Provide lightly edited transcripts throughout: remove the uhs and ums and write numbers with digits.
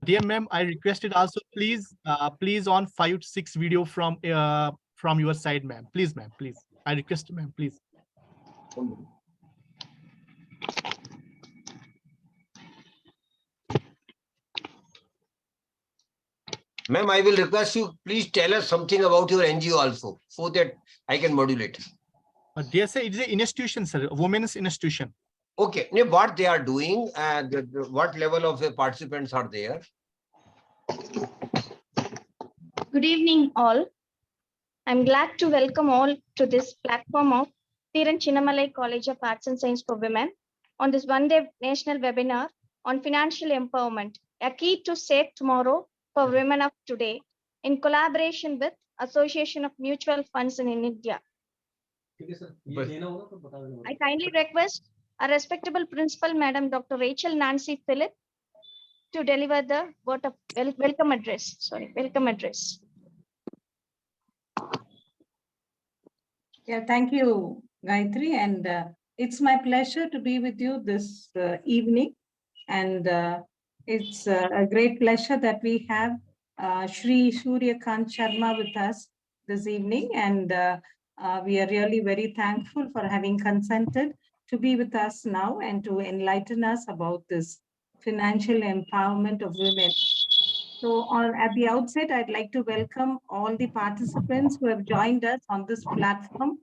Dear ma'am, I requested also please on 5 to 6 video from your side, ma'am. Please, ma'am, please. I request, ma'am, please. Ma'am, I will request you, please tell us something about your NGO also, so that I can modulate. Dear sir, it is an institution, sir, a women's institution. Okay, now what they are doing and what level of participants are there? Good evening, all. I'm glad to welcome all to this platform of Thiran Chinnamalai College of Arts and Science for Women on this one-day national webinar on financial empowerment, a key to safe tomorrow for women of today, in collaboration with Association of Mutual Funds in India. I kindly request our respectable principal, Madam Dr. Rachel Nancy Phillip, to deliver the vote of welcome address. Welcome address. Yeah, thank you, Gayatri. And it's my pleasure to be with you this evening. And it's a great pleasure that we have Shri Surya Kant Sharma with us this evening. And we are really very thankful for having consented to be with us now and to enlighten us about this financial empowerment of women. So at the outset, I'd like to welcome all the participants who have joined us on this platform.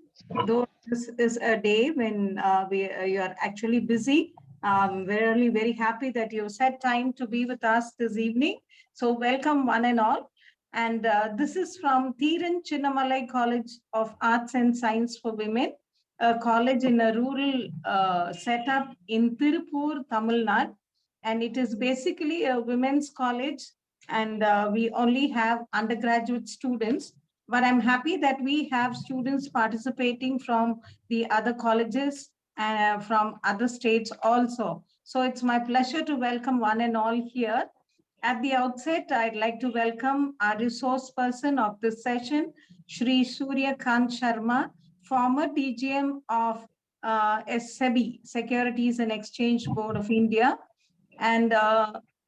Though this is a day when you are actually busy, we're really very happy that you set time to be with us this evening. So welcome one and all. And this is from Thiran Chinnamalai College of Arts and Science for Women, a college in a rural setup in Tirupur, Tamil Nadu. And it is basically a women's college, and we only have undergraduate students, but I'm happy that we have students participating from the other colleges and from other states also. So it's my pleasure to welcome one and all here. At the outset, I'd like to welcome our resource person of this session, Shri Surya Kant Sharma, former DGM of SEBI, Securities and Exchange Board of India. And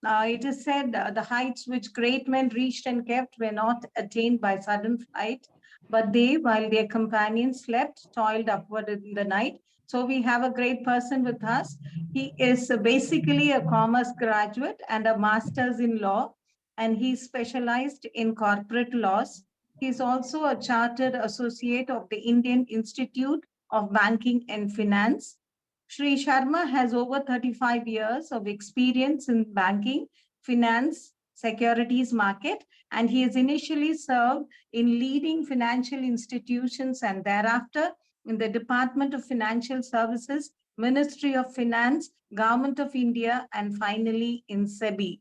it is said the heights which great men reached and kept were not attained by sudden flight, but they, while their companions slept, toiled upward in the night. So we have a great person with us. He is basically a commerce graduate and a master's in law, and he's specialized in corporate laws. He's also a chartered associate of the Indian Institute of Banking and Finance. Shri Sharma has over 35 years of experience in banking, finance, securities market, and he has initially served in leading financial institutions and thereafter in the Department of Financial Services, Ministry of Finance, Government of India, and finally in SEBI.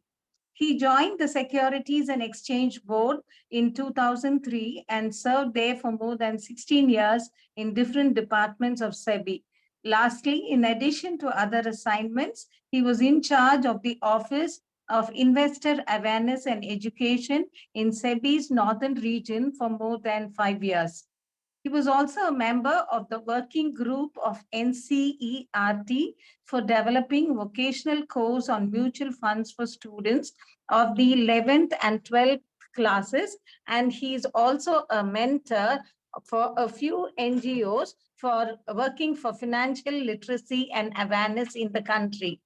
He joined the Securities and Exchange Board in 2003 and served there for more than 16 years in different departments of SEBI. Lastly, in addition to other assignments, he was in charge of the Office of Investor Awareness and Education in SEBI's Northern region for more than 5 years. He was also a member of the working group of NCERT for developing vocational course on mutual funds for students of the 11th and 12th classes. And he is also a mentor for a few NGOs for working for financial literacy and awareness in the country.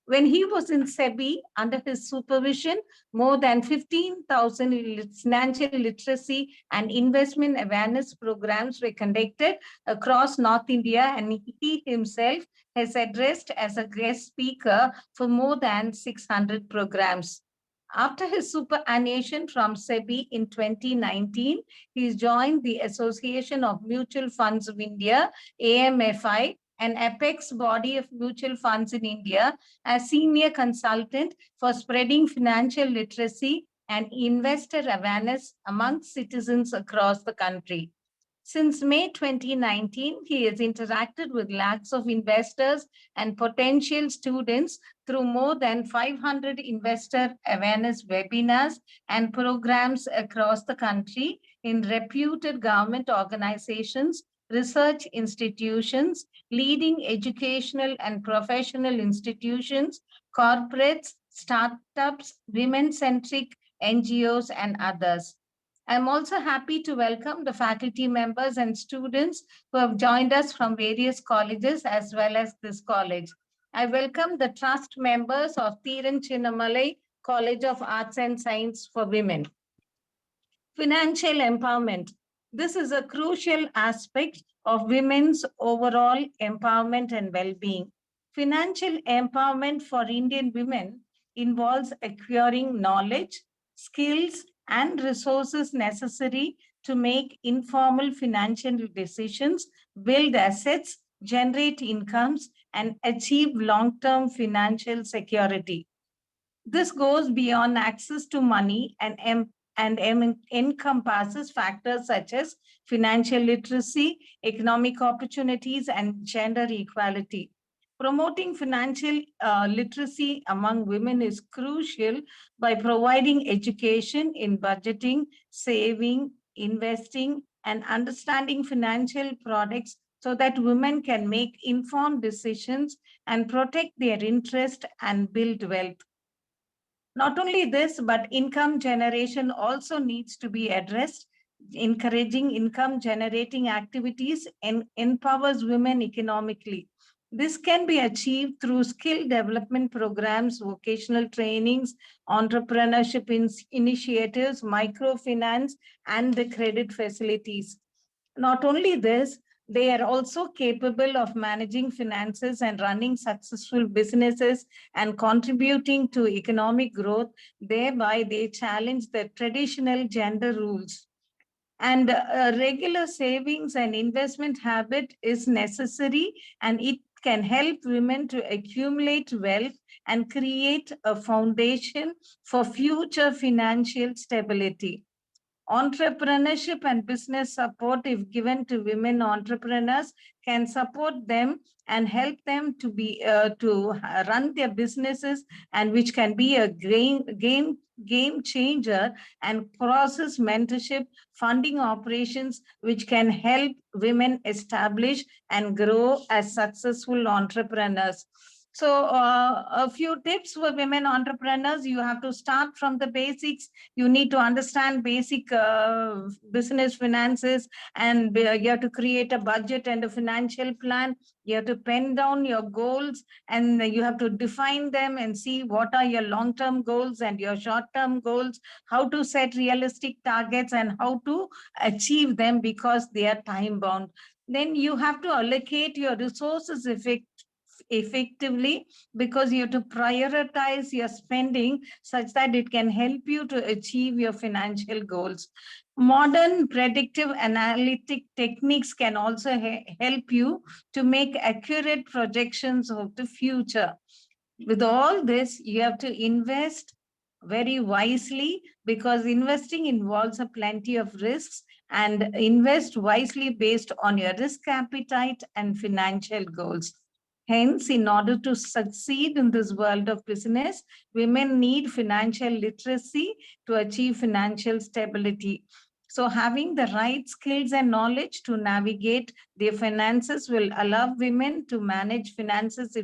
When he was in SEBI, under his supervision, more than 15,000 financial literacy and investment awareness programs were conducted across North India, and he himself has addressed as a guest speaker for more than 600 programs. After his superannuation from SEBI in 2019, he joined the Association of Mutual Funds of India, AMFI, an apex body of mutual funds in India, as senior consultant for spreading financial literacy and investor awareness among citizens across the country. Since May 2019, he has interacted with lakhs of investors and potential students through more than 500 investor awareness webinars and programs across the country in reputed government organizations, research institutions, leading educational and professional institutions, corporates, startups, women-centric NGOs, and others. I'm also happy to welcome the faculty members and students who have joined us from various colleges as well as this college. I welcome the trust members of Thiran Chinnamalai College of Arts and Science for Women. Financial empowerment. This is a crucial aspect of women's overall empowerment and well-being. Financial empowerment for Indian women involves acquiring knowledge, skills, and resources necessary to make informal financial decisions, build assets, generate incomes, and achieve long-term financial security. This goes beyond access to money and encompasses factors such as financial literacy, economic opportunities, and gender equality. Promoting financial literacy among women is crucial by providing education in budgeting, saving, investing, and understanding financial products so that women can make informed decisions and protect their interest and build wealth. Not only this, but income generation also needs to be addressed. Encouraging income generating activities empowers women economically. This can be achieved through skill development programs, vocational trainings, entrepreneurship initiatives, microfinance, and the credit facilities. Not only this, they are also capable of managing finances and running successful businesses and contributing to economic growth. Thereby, they challenge the traditional gender rules. And regular savings and investment habit is necessary, and it can help women to accumulate wealth and create a foundation for future financial stability. Entrepreneurship and business support, if given to women entrepreneurs, can support them and help them to be to run their businesses, and which can be a game changer, and process mentorship, funding operations, which can help women establish and grow as successful entrepreneurs. So a few tips for women entrepreneurs: you have to start from the basics. You need to understand basic business finances, and you have to create a budget and a financial plan. You have to pen down your goals, and you have to define them and see what are your long-term goals and your short-term goals, how to set realistic targets and how to achieve them because they are time-bound. Then you have to allocate your resources effectively, because you have to prioritize your spending such that it can help you to achieve your financial goals. Modern predictive analytic techniques can also help you to make accurate projections of the future. With all this, you have to invest very wisely, because investing involves a plenty of risks, and invest wisely based on your risk appetite and financial goals. Hence, in order to succeed in this world of business, women need financial literacy to achieve financial stability. So having the right skills and knowledge to navigate their finances will allow women to manage finances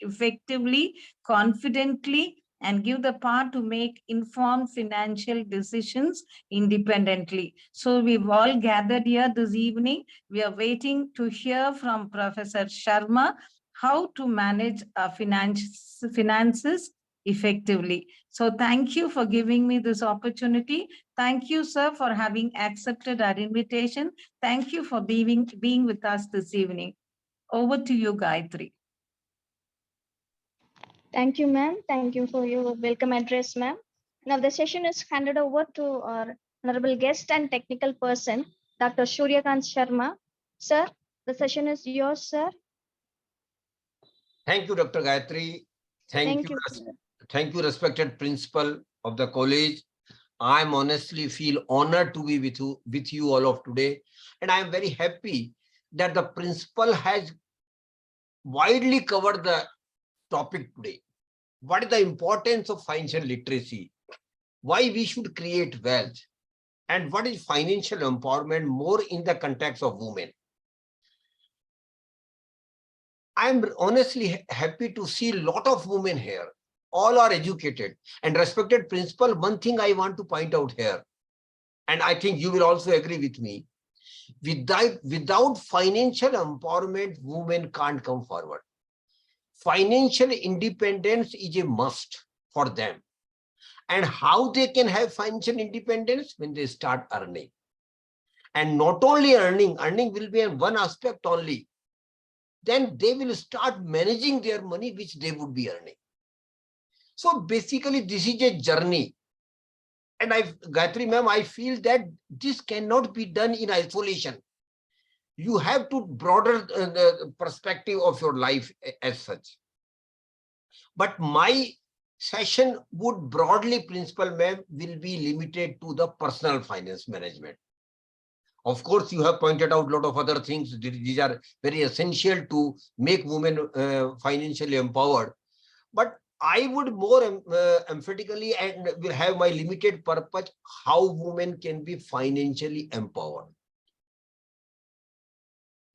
effectively, confidently, and give the power to make informed financial decisions independently. So we've all gathered here this evening. We are waiting to hear from Professor Sharma how to manage finances effectively. So thank you for giving me this opportunity. Thank you, sir, for having accepted our invitation. Thank you for being with us this evening. Over to you, Gayatri. Thank you, ma'am. Thank you for your welcome address, ma'am. Now the session is handed over to our honorable guest and technical person, Dr. Suryakant Sharma. Sir, the session is yours, sir. Thank you, Dr. Gayatri. Thank you, respected principal of the college. I honestly feel honored to be with you all of today. And I am very happy that the principal has widely covered the topic today. What is the importance of financial literacy? Why we should create wealth? And what is financial empowerment more in the context of women? I'm honestly happy to see a lot of women here. all are educated. And respected principal, one thing I want to point out here, and I think you will also agree with me, without financial empowerment, women can't come forward. Financial independence is a must for them. And how they can have financial independence? When they start earning. And not only earning will be one aspect only. Then they will start managing their money, which they would be earning. So basically, this is a journey. And Gayatri ma'am, I feel that this cannot be done in isolation. You have to broaden the perspective of your life as such. But my session would broadly, principal ma'am, will be limited to the personal finance management. Of course, you have pointed out a lot of other things. These are very essential to make women financially empowered. But I would more emphatically and will have my limited purpose, how women can be financially empowered.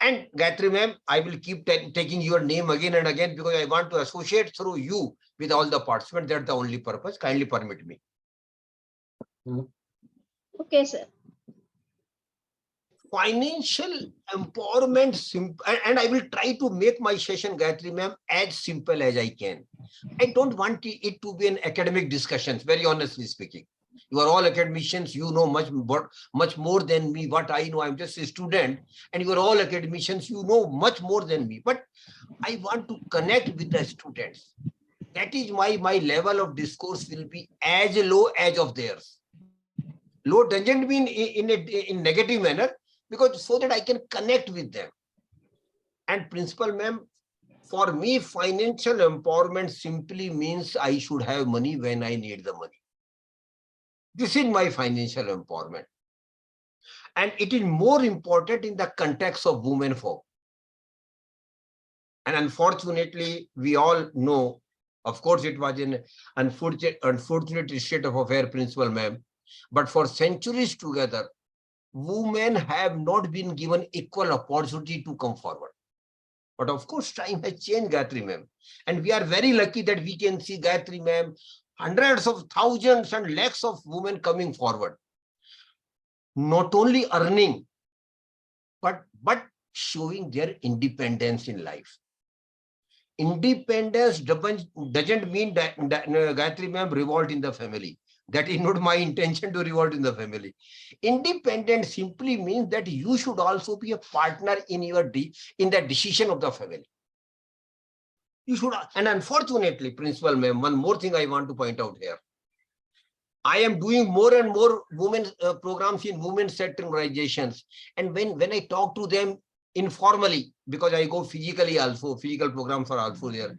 And Gayatri ma'am, I will keep taking your name again and again because I want to associate through you with all the participants. That's the only purpose. Kindly permit me. Okay, sir. Financial empowerment, and I will try to make my session, Gayatri ma'am, as simple as I can. I don't want it to be an academic discussion, very honestly speaking. You are all academicians, you know much more than me. What I know, I'm just a student, and you are all academicians, you know much more than me. But I want to connect with the students. That is why my level of discourse will be as low as of theirs. Low doesn't mean in negative manner, because so that I can connect with them. And principal ma'am, for me, financial empowerment simply means I should have money when I need the money. This is my financial empowerment. And it is more important in the context of women folk. And unfortunately, we all know, of course, it was an unfortunate state of affair, principal ma'am, but for centuries together, women have not been given equal opportunity to come forward. But of course, time has changed, Gayatri ma'am. And we are very lucky that we can see, Gayatri ma'am, hundreds of thousands and lakhs of women coming forward. Not only earning, but showing their independence in life. Independence doesn't mean that Gayatri ma'am, revolt in the family. That is not my intention to revolt in the family. Independence simply means that you should also be a partner in the decision of the family. You should, and unfortunately, principal ma'am, one more thing I want to point out here. I am doing more and more women programs in women sector organizations. And when I talk to them informally, because I go physically also, physical programs are also there.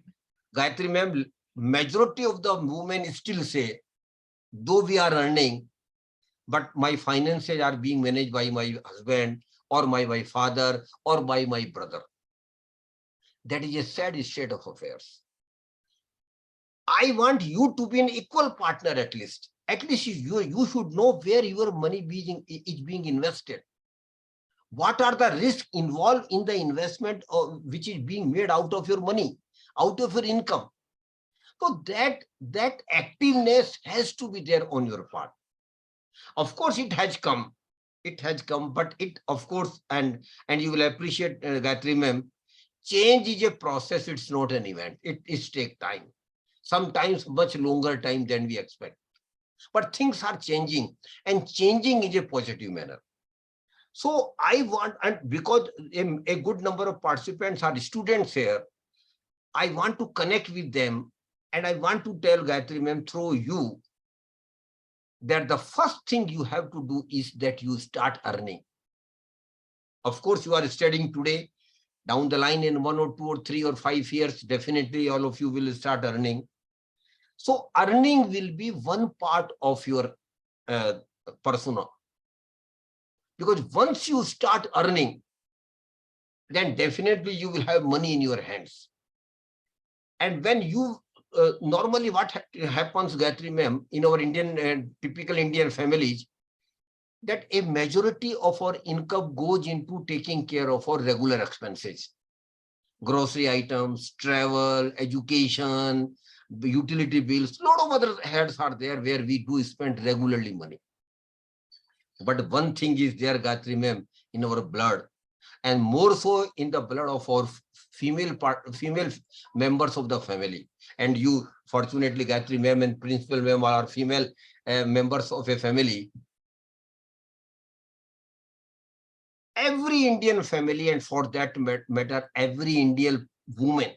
Gayatri ma'am, majority of the women still say, though we are earning, but my finances are being managed by my husband or my father or by my brother. That is a sad state of affairs. I want you to be an equal partner at least. At least you should know where your money is being invested. What are the risks involved in the investment which is being made out of your money, out of your income? So that activeness has to be there on your part. Of course, it has come, but it, of course, and you will appreciate, Gayatri ma'am, change is a process, it's not an event. It takes time, sometimes much longer time than we expect. But things are changing, and changing is a positive manner. So I want, and because a good number of participants are students here, I want to connect with them. And I want to tell Gayatri ma'am through you that the first thing you have to do is that you start earning. Of course, you are studying today. Down the line in 1 or 2 or 3 or 5 years, definitely all of you will start earning. So earning will be one part of your persona. Because once you start earning, then definitely you will have money in your hands. And when you normally what happens, Gayatri ma'am, in our typical Indian families, that a majority of our income goes into taking care of our regular expenses, grocery items, travel, education, utility bills, lot of other heads are there where we do spend regularly money. But one thing is there, Gayatri ma'am, in our blood, and more so in the blood of our female members of the family. And you, fortunately, Gayatri ma'am and principal ma'am are female members of a family. Every Indian family, and for that matter, every Indian woman,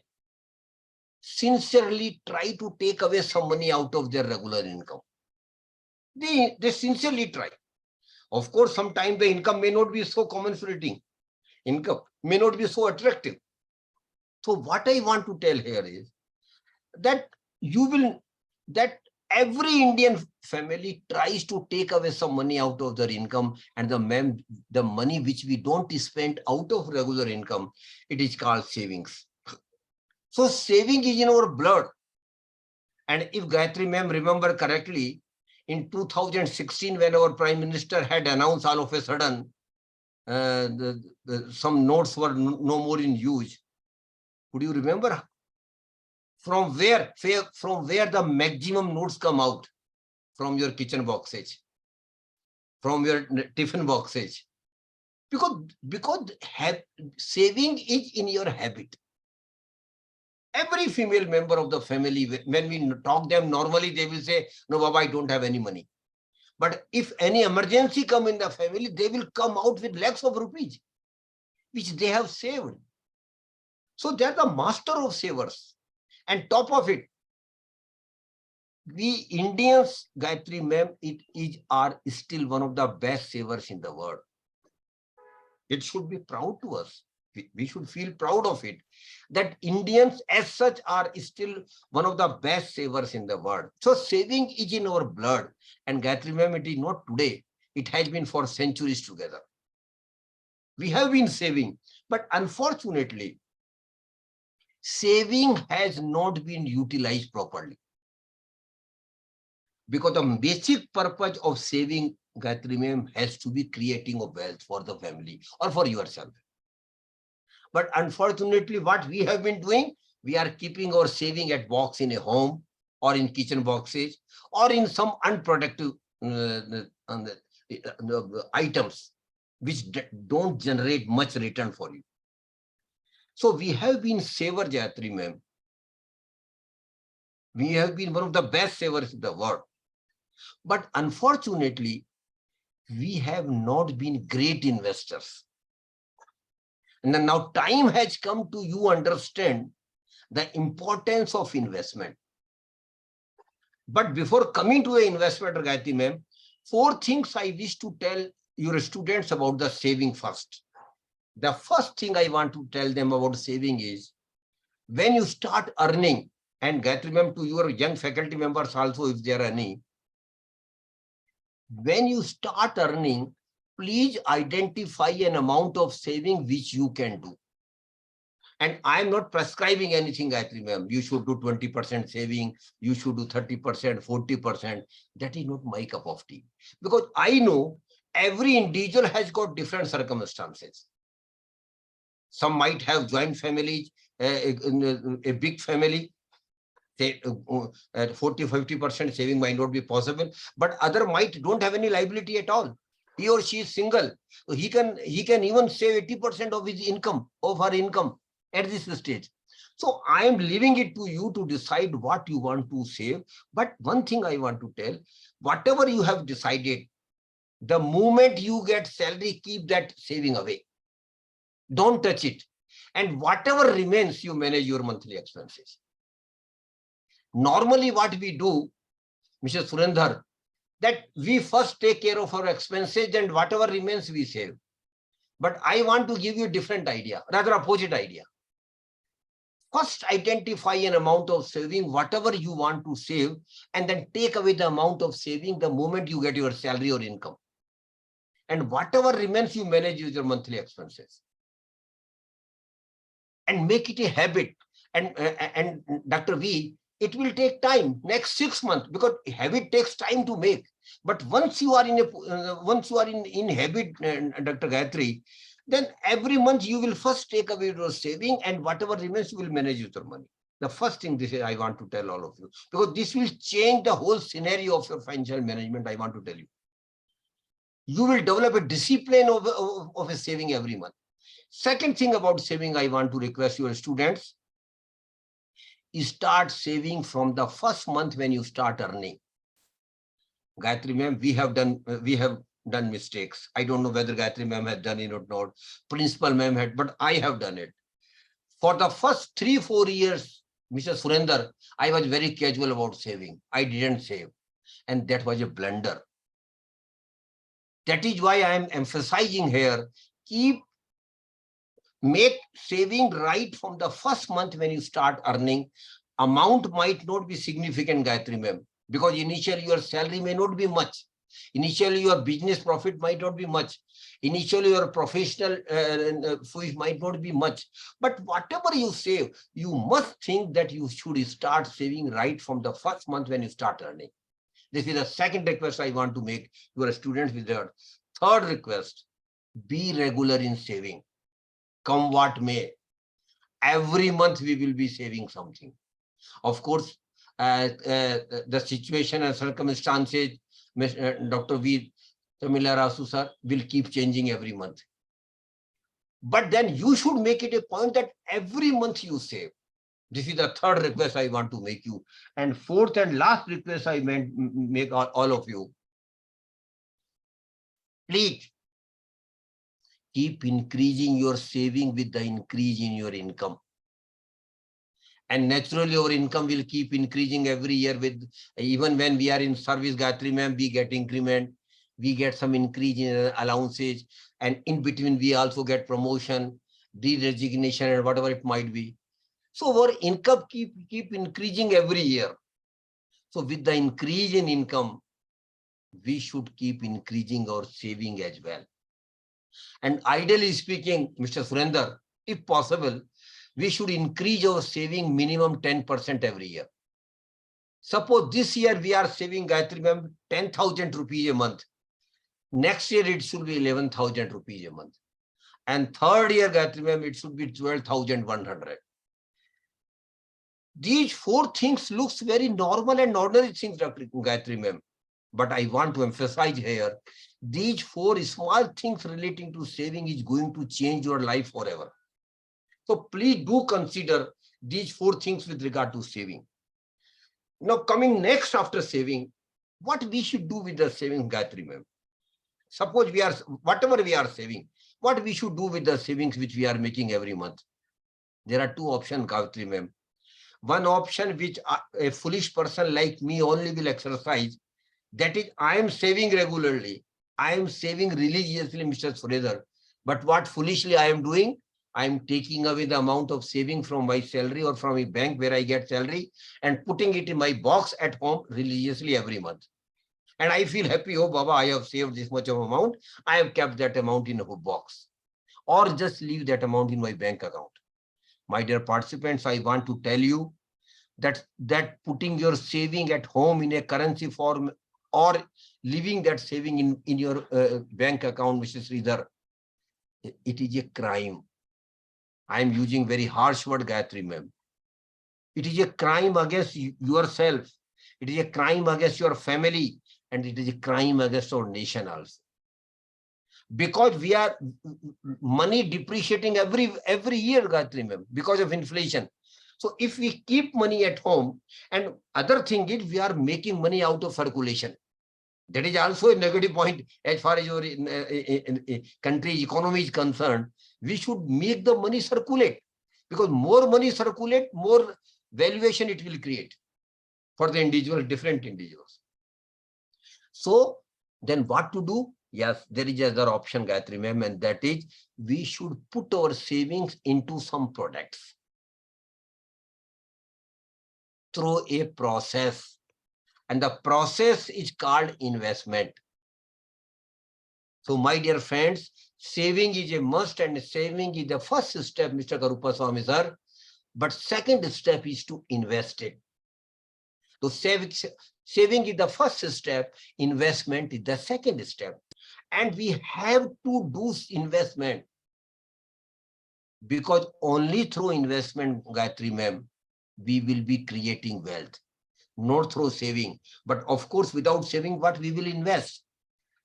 sincerely try to take away some money out of their regular income. They sincerely try. Of course, sometimes the income may not be so commensurating. Income may not be so attractive. So what I want to tell here is that every Indian family tries to take away some money out of their income, and the money which we don't spend out of regular income, it is called savings. So saving is in our blood. And if Gayatri ma'am remember correctly, in 2016, when our Prime Minister had announced all of a sudden some notes were no more in use. Could you remember? From where the maximum notes come out? From your kitchen boxes, from your tiffin boxes. Because saving is in your habit. Every female member of the family, when we talk them normally, they will say, no, Baba, I don't have any money. But if any emergency come in the family, they will come out with lakhs of rupees, which they have saved. So they are the master of savers. And top of it, we Indians, Gayatri ma'am, are still one of the best savers in the world. It should be proud to us. We should feel proud of it, that Indians as such are still one of the best savers in the world. So saving is in our blood. And Gayatri ma'am, it is not today. It has been for centuries together. We have been saving, but unfortunately, saving has not been utilized properly. Because the basic purpose of saving, Gayatri ma'am, has to be creating a wealth for the family or for yourself. But unfortunately, what we have been doing, we are keeping our saving at box in a home or in kitchen boxes or in some unproductive items which don't generate much return for you. So we have been saver, Gayatri ma'am. We have been one of the best savers in the world. But unfortunately, we have not been great investors. And then now time has come to you understand the importance of investment. But before coming to the investment, Gayatri ma'am, 4 things I wish to tell your students about the saving first. The first thing I want to tell them about saving is, when you start earning, and Gayatri ma'am, to your young faculty members also, if there are any, when you start earning, please identify an amount of saving which you can do. And I'm not prescribing anything, Gayatri ma'am. You should do 20% saving, you should do 30%, 40%. That is not my cup of tea. Because I know every individual has got different circumstances. Some might have joint families, a big family. Say, at 40-50% saving might not be possible, but other might don't have any liability at all. He or she is single, so he can even save 80% of his income, of her income at this stage. So I am leaving it to you to decide what you want to save. But one thing I want to tell, whatever you have decided, the moment you get salary, keep that saving away. Don't touch it. And whatever remains, you manage your monthly expenses. Normally what we do, Mr. Surendra, that we first take care of our expenses and whatever remains we save. But I want to give you a different idea, rather opposite idea. First identify an amount of saving, whatever you want to save, and then take away the amount of saving the moment you get your salary or income. And whatever remains, you manage with your monthly expenses. And make it a habit. And Dr. V, it will take time, next 6 months, because habit takes time to make. But once you are in habit, Dr. Gayatri, then every month you will first take away your saving, and whatever remains you will manage with your money. The first thing this is I want to tell all of you, because this will change the whole scenario of your financial management. I want to tell you. You will develop a discipline of a saving every month. Second thing about saving, I want to request your students, you start saving from the first month when you start earning. Gayatri ma'am, we have done mistakes. I don't know whether Gayatri ma'am had done it or not. Principal ma'am had, but I have done it. For the first 3-4 years, Mr. Surinder, I was very casual about saving. I didn't save. And that was a blunder. That is why I am emphasizing here, make saving right from the first month when you start earning. Amount might not be significant, Gayatri ma'am, because initially your salary may not be much. Initially your business profit might not be much. Initially your professional fees might not be much. But whatever you save, you must think that you should start saving right from the first month when you start earning. This is the second request I want to make your students with their. Third request, be regular in saving. Come what may. Every month we will be saving something. Of course, the situation and circumstances, Dr. V. Tamila Rasu sir, will keep changing every month. But then you should make it a point that every month you save. This is the third request I want to make you. And fourth and last request I make all of you. Please keep increasing your saving with the increase in your income. And naturally, our income will keep increasing every year with, even when we are in service, Gayatri ma'am, we get increment, we get some increase in allowances, and in between we also get promotion, de-resignation, and whatever it might be. So our income keep increasing every year. So with the increase in income, we should keep increasing our saving as well. And ideally speaking, Mr. Surinder, if possible, we should increase our saving minimum 10% every year. Suppose this year we are saving, Gayatri ma'am, 10,000 rupees a month. Next year it should be 11,000 rupees a month. And third year, Gayatri ma'am, it should be 12,100. These four things looks very normal and ordinary things, Dr. Gayatri ma'am. But I want to emphasize here, these four small things relating to saving is going to change your life forever. So please do consider these four things with regard to saving. Now coming next after saving, what we should do with the saving, Gayatri ma'am? Suppose we are, whatever we are saving, what we should do with the savings which we are making every month? There are two options, Gayatri ma'am. One option which a foolish person like me only will exercise, that is, I am saving regularly. I am saving religiously, Mr. Surinder. But what foolishly I am doing, I am taking away the amount of saving from my salary or from a bank where I get salary and putting it in my box at home religiously every month. And I feel happy, oh Baba, I have saved this much of amount. I have kept that amount in a box. Or just leave that amount in my bank account. My dear participants, I want to tell you that putting your saving at home in a currency form or leaving that saving in your bank account, Mr. Sridhar, it is a crime. I am using very harsh word, Gayatri ma'am. It is a crime against yourself. It is a crime against your family. And it is a crime against our nation also. Because we are money depreciating every year, Gayatri ma'am, because of inflation. So if we keep money at home, and other thing is we are making money out of circulation. That is also a negative point as far as your country's economy is concerned. We should make the money circulate, because more money circulate, more valuation it will create for the individual, different individuals. So then what to do? Yes, there is another option, Gayatri ma'am, and that is we should put our savings into some products through a process. And the process is called investment. So my dear friends, saving is a must, and saving is the first step, Mr. Karupaswamy sir. But second step is to invest it. So saving is the first step, investment is the second step. And we have to do investment, because only through investment, Gayatri ma'am, we will be creating wealth, not through saving. But of course, without saving, what we will invest?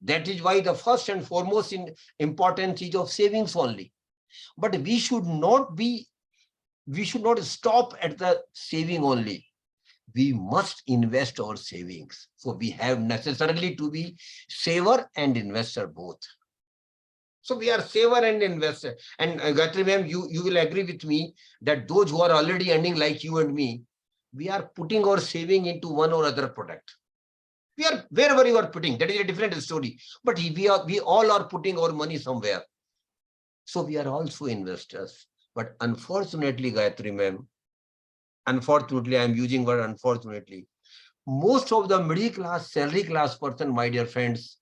That is why the first and foremost importance is of savings only. But we should not stop at the saving only. We must invest our savings. So we have necessarily to be saver and investor both. So we are saver and investor. And Gayatri ma'am, you will agree with me that those who are already earning like you and me, we are putting our saving into one or other product. We are, wherever you are putting, that is a different story. But we all are putting our money somewhere. So we are also investors. But unfortunately, Gayatri ma'am, unfortunately, I am using word unfortunately, most of the middle class, salary class person, my dear friends,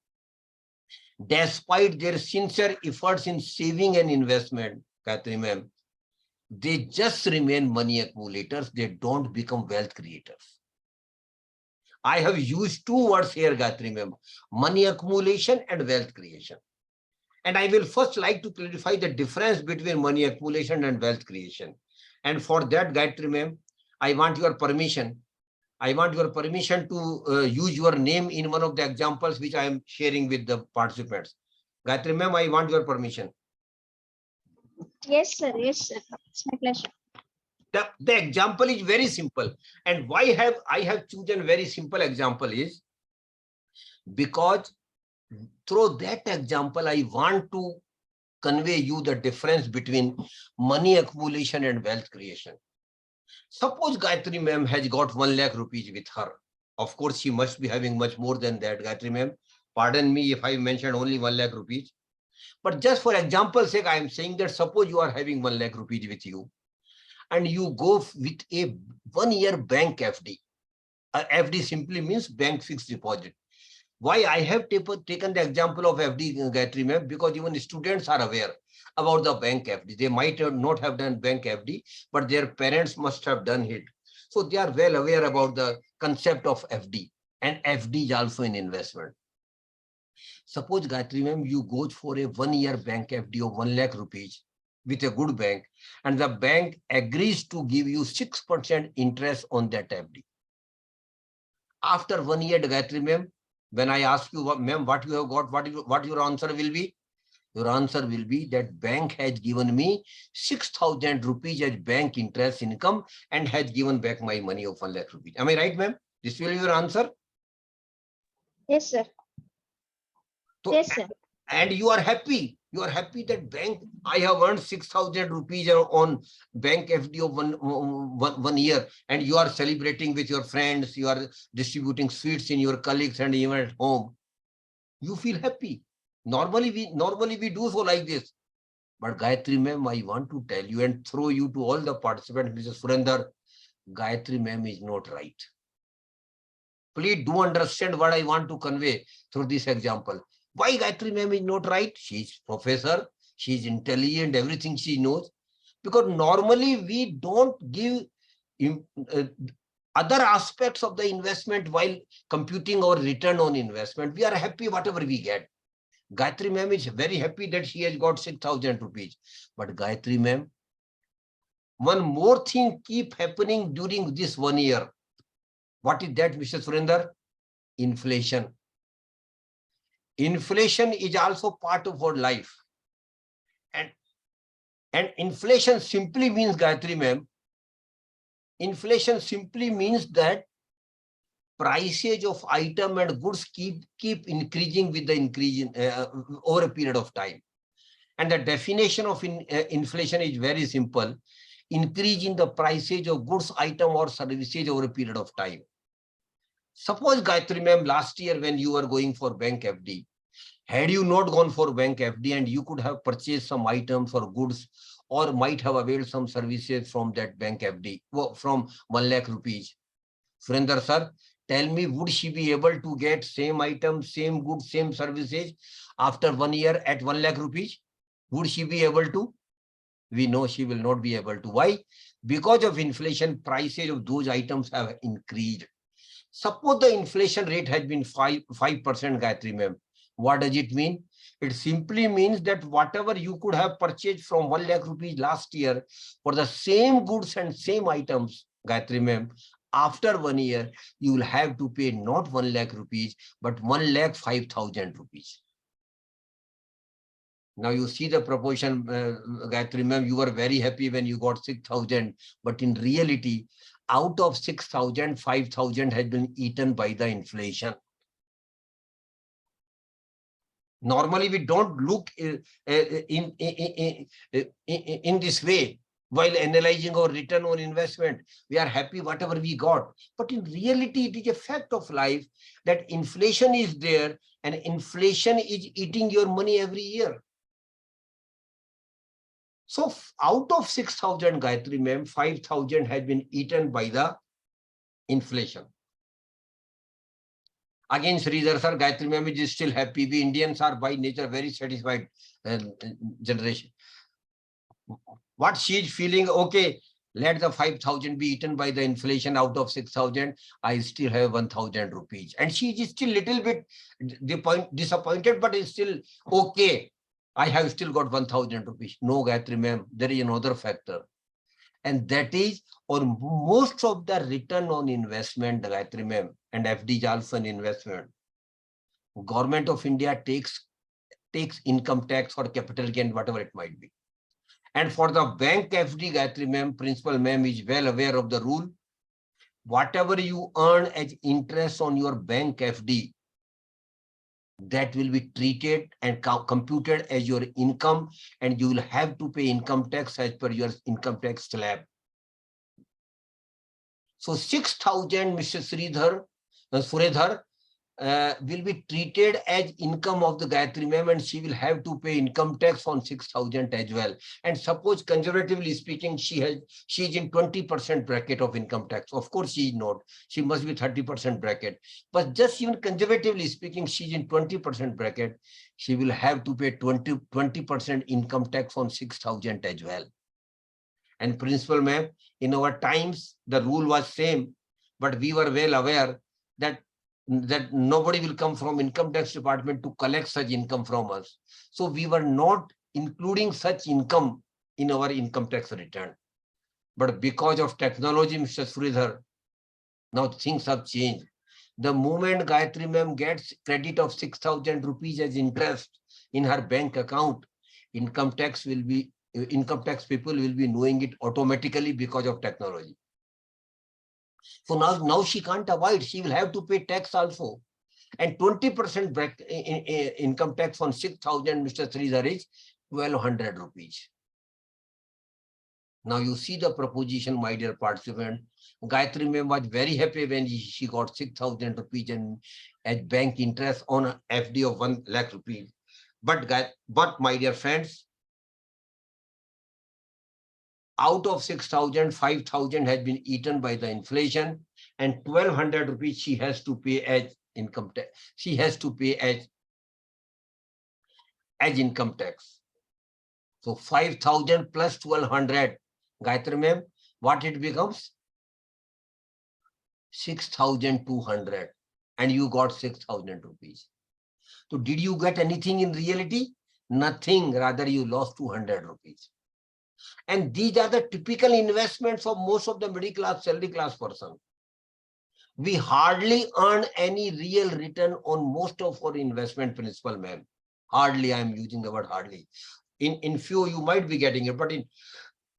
despite their sincere efforts in saving and investment, Gayatri ma'am, they just remain money accumulators. They don't become wealth creators. I have used two words here, Gayatri ma'am, money accumulation and wealth creation. And I will first like to clarify the difference between money accumulation and wealth creation. And for that, Gayatri ma'am, I want your permission. I want your permission to use your name in one of the examples which I am sharing with the participants. Gayatri ma'am, I want your permission. Yes, sir. Yes, sir. It's my pleasure. The example is very simple. And why I have chosen very simple example is because through that example, I want to convey you the difference between money accumulation and wealth creation. Suppose Gayatri ma'am has got 1 lakh rupees with her. Of course, she must be having much more than that, Gayatri ma'am. Pardon me if I mentioned only 1 lakh rupees. But just for example's sake, I am saying that suppose you are having 1 lakh rupees with you and you go with a 1 year bank FD. FD simply means bank fixed deposit. Why I have taken the example of FD, Gayatri ma'am, because even students are aware about the bank FD. They might not have done bank FD, but their parents must have done it. So they are well aware about the concept of FD, and FD is also an investment. Suppose, Gayatri ma'am, you go for a 1 year bank FD of 1 lakh rupees with a good bank, and the bank agrees to give you 6% interest on that FD. After 1 year, Gayatri ma'am, when I ask you, ma'am, what you have got, what your answer will be? Your answer will be that bank has given me 6,000 rupees as bank interest income and has given back my money of 1 lakh rupees. Am I right, ma'am? This will be your answer? Yes, sir. So, Yes, sir. And you are happy. You are happy that bank, I have earned 6,000 rupees on bank FD of one year, and you are celebrating with your friends. You are distributing sweets in your colleagues and even at home. You feel happy. Normally we do so like this. But Gayatri ma'am, I want to tell you and throw you to all the participants, Mrs. Surinder, Gayatri ma'am is not right. Please do understand what I want to convey through this example. Why Gayatri ma'am is not right? She is professor, she is intelligent, everything she knows. Because normally we don't give other aspects of the investment while computing our return on investment. We are happy whatever we get. Gayatri ma'am is very happy that she has got 6,000 rupees. But Gayatri ma'am, one more thing keep happening during this 1 year. What is that, Mr. Surinder? Inflation. Inflation is also part of our life. And inflation simply means, Gayatri ma'am, inflation simply means that prices of item and goods keep increasing with the increase over a period of time. And the definition of inflation is very simple. Increase in the prices of goods, item or services over a period of time. Suppose, Gayatri ma'am, last year when you were going for bank FD, had you not gone for bank FD and you could have purchased some items or goods or might have availed some services from that bank FD, from 1 lakh rupees. Surinder sir, tell me, would she be able to get same items, same goods, same services after 1 year at 1 lakh rupees? Would she be able to? We know she will not be able to. Why? Because of inflation, prices of those items have increased. Suppose the inflation rate has been 5%, Gayatri ma'am. What does it mean? It simply means that whatever you could have purchased from 1 lakh rupees last year for the same goods and same items, Gayatri ma'am, after 1 year, you will have to pay not 1 lakh rupees, but 1,05,000 rupees. Now you see the proportion, Gayatri ma'am, you were very happy when you got 6,000, but in reality, out of 6,000, 5,000 had been eaten by the inflation. Normally, we don't look in this way. While analyzing our return on investment, we are happy whatever we got. But in reality, it is a fact of life that inflation is there and inflation is eating your money every year. So out of 6,000, Gayatri ma'am, 5,000 has been eaten by the inflation. Again, Sridhar sir, Gayatri ma'am is still happy. We Indians are by nature very satisfied generation. What she is feeling, okay, let the 5,000 be eaten by the inflation out of 6,000. I still have 1,000 rupees. And she is still little bit disappointed, but is still okay. I have still got 1,000 rupees. No, Gayatri ma'am, there is another factor. And that is, or most of the return on investment, Gayatri ma'am, and FD is also an investment. Government of India takes income tax or capital gain, whatever it might be. And for the bank FD, Gayatri ma'am, principal ma'am is well aware of the rule. Whatever you earn as interest on your bank FD, that will be treated and computed as your income, and you will have to pay income tax as per your income tax slab. So 6,000, Mr. Suredhar, will be treated as income of the Gayatri ma'am, and she will have to pay income tax on 6,000 as well. And suppose conservatively speaking, she is in 20% bracket of income tax. Of course, she is not. She must be 30% bracket. But just even conservatively speaking, she is in 20% bracket. She will have to pay 20% income tax on 6,000 as well. And principal ma'am, in our times, the rule was same, but we were well aware that nobody will come from income tax department to collect such income from us. So we were not including such income in our income tax return. But because of technology, Mr. Suredhar, now things have changed. The moment Gayatri ma'am gets credit of 6,000 rupees as interest in her bank account, income tax people will be knowing it automatically because of technology. So now she can't avoid, she will have to pay tax also. And 20% income tax on 6,000, Mr. Sridhar, is 1,200 rupees. Now you see the proposition, my dear participant. Gayatri ma'am was very happy when she got 6,000 rupees and as bank interest on an FD of 1 lakh rupees. But my dear friends, out of 6,000, 5,000 has been eaten by the inflation, and 1,200 rupees she has to pay as income tax. She has to pay as income tax. So 5,000 plus 1,200, Gayatri ma'am, what it becomes? 6,200, and you got 6,000 rupees. So did you get anything in reality? Nothing, rather you lost 200 rupees. And these are the typical investments of most of the middle class, salary class person. We hardly earn any real return on most of our investment, principal ma'am. Hardly, I am using the word hardly. In few, you might be getting it, but in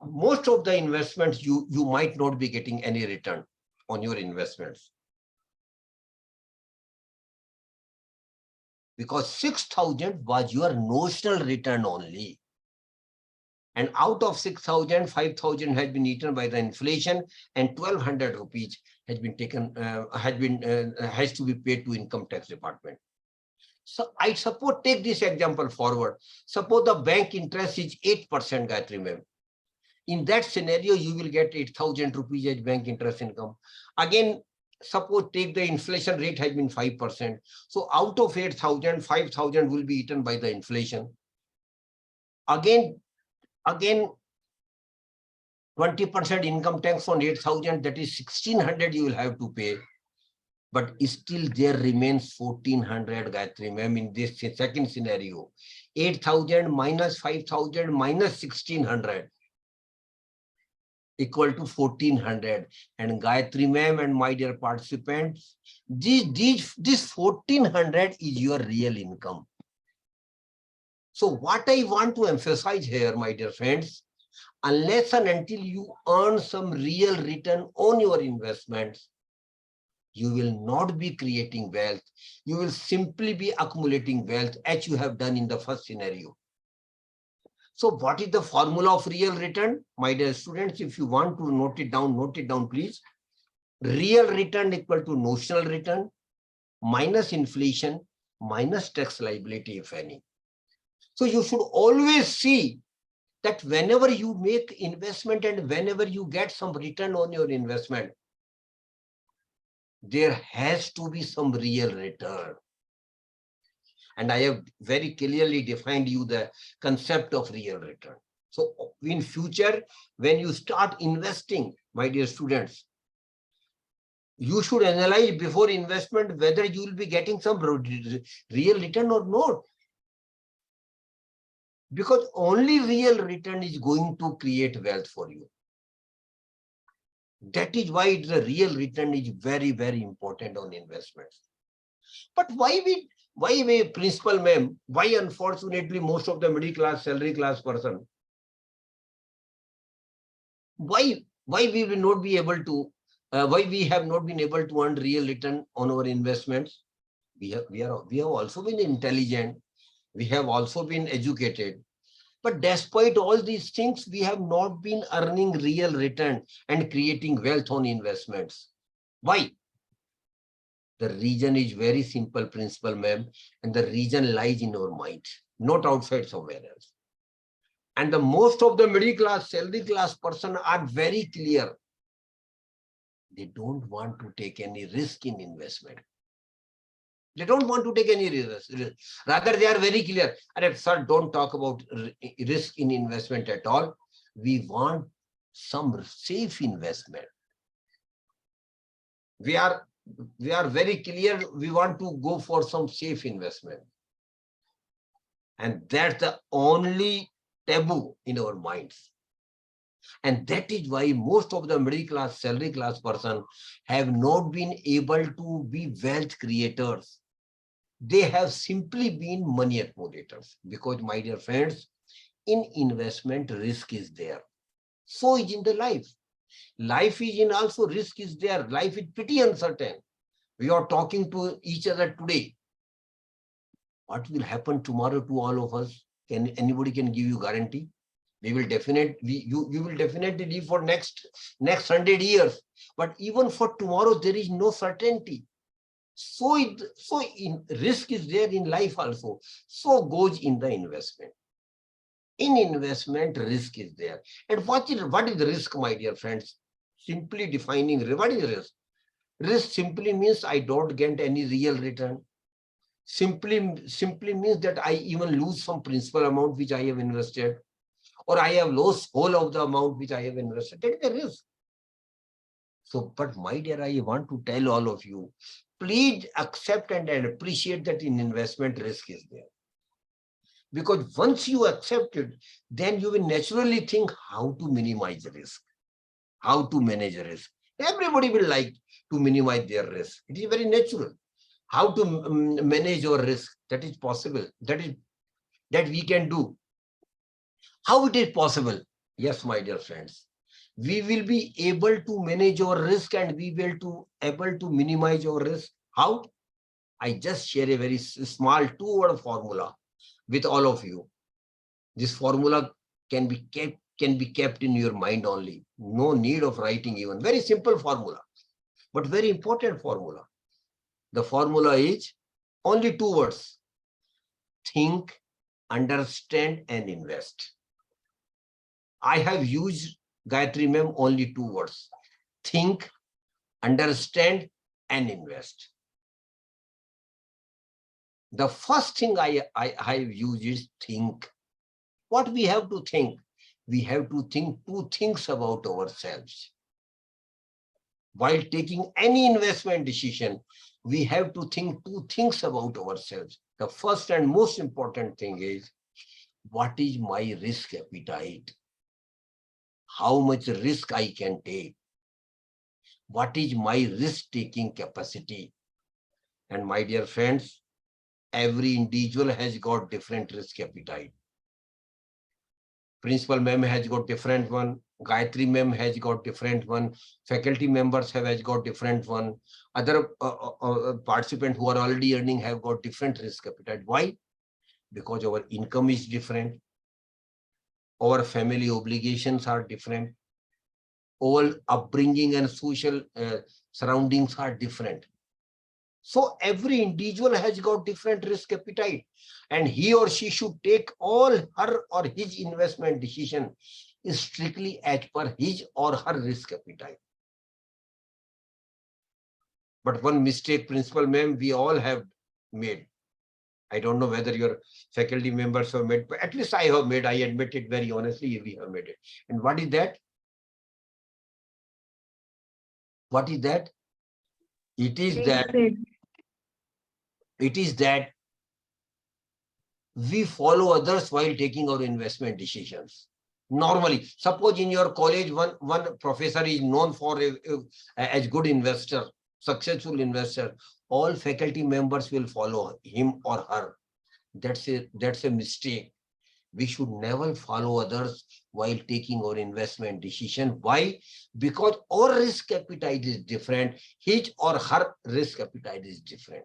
most of the investments, you might not be getting any return on your investments. Because 6,000 was your notional return only. And out of 6,000, 5,000 has been eaten by the inflation, and 1,200 rupees has been taken, has to be paid to income tax department. So I suppose, take this example forward. Suppose the bank interest is 8%, Gayatri ma'am. In that scenario, you will get 8,000 rupees as bank interest income. Again, suppose take the inflation rate has been 5%. So out of 8,000, 5,000 will be eaten by the inflation. Again, 20% income tax on 8,000, that is 1,600 you will have to pay. But still there remains 1,400, Gayatri ma'am, in this second scenario. 8,000 minus 5,000 minus 1,600. equal to 1400. And Gayatri ma'am and my dear participants, this 1400 is your real income. So what I want to emphasize here, my dear friends, unless and until you earn some real return on your investments, you will not be creating wealth. You will simply be accumulating wealth as you have done in the first scenario. So what is the formula of real return? My dear students, if you want to note it down, please. Real return equal to notional return minus inflation minus tax liability, if any. So you should always see that whenever you make investment and whenever you get some return on your investment, there has to be some real return. And I have very clearly defined you the concept of real return. So in future, when you start investing, my dear students, you should analyze before investment whether you will be getting some real return or not. Because only real return is going to create wealth for you. That is why the real return is very, very important on investments. But why we principal ma'am, why unfortunately most of the middle class, salary class person, why we will not be able to, why we have not been able to earn real return on our investments? We have also been intelligent, we have also been educated, but despite all these things, we have not been earning real return and creating wealth on investments. Why? The reason is very simple, principal ma'am, and the reason lies in our mind, not outside somewhere else. And the most of the middle class, salary class person are very clear. They don't want to take any risk in investment. They don't want to take any risk. Rather, they are very clear. Sir, don't talk about risk in investment at all. We want some safe investment. We are very clear. We want to go for some safe investment. And that's the only taboo in our minds. And that is why most of the middle class, salary class person have not been able to be wealth creators. They have simply been money accumulators. Because, my dear friends, in investment, risk is there. So is in the life. Life is in also risk is there. Life is pretty uncertain. We are talking to each other today. What will happen tomorrow to all of us? Anybody can give you guarantee? We will definitely, you will definitely live for next 100 years. But even for tomorrow, there is no certainty. So in risk is there in life also. So goes in the investment. In investment, risk is there. And what is the risk, my dear friends? Simply defining what is risk. Risk simply means I don't get any real return. Simply means that I even lose some principal amount which I have invested, or I have lost whole of the amount which I have invested. That is a risk. So, but my dear, I want to tell all of you, please accept and appreciate that in investment risk is there. Because once you accept it, then you will naturally think how to minimize the risk, how to manage the risk. Everybody will like to minimize their risk. It is very natural. How to manage your risk, that is possible. That we can do. How it is possible? Yes, my dear friends. We will be able to manage our risk and we will able to minimize our risk. How? I just share a very small 2-word formula with all of you. This formula can be kept in your mind only. No need of writing even. Very simple formula, but very important formula. The formula is only 2 words. Think, understand, and invest. I have used, Gayatri ma'am, only 2 words. Think, understand, and invest. The first thing I have used is think. What we have to think? We have to think 2 things about ourselves. While taking any investment decision, we have to think 2 things about ourselves. The first and most important thing is, what is my risk appetite? how much risk I can take. What is my risk-taking capacity? And my dear friends, every individual has got different risk appetite. Principal ma'am has got different one. Gayatri ma'am has got different one. Faculty members has got different one. Other participants who are already earning have got different risk appetite. Why? Because our income is different. Our family obligations are different. Our upbringing and social surroundings are different. So every individual has got different risk appetite, and he or she should take all her or his investment decision strictly as per his or her risk appetite. But one mistake, principal ma'am, we all have made. I don't know whether your faculty members have made, but at least I have made. I admit it very honestly, we have made it. And what is that? What is that? It is that we follow others while taking our investment decisions. Normally, suppose in your college, one professor is known for as good investor, successful investor. All faculty members will follow him or her. That's a mistake. We should never follow others while taking our investment decision. Why? Because our risk appetite is different. His or her risk appetite is different.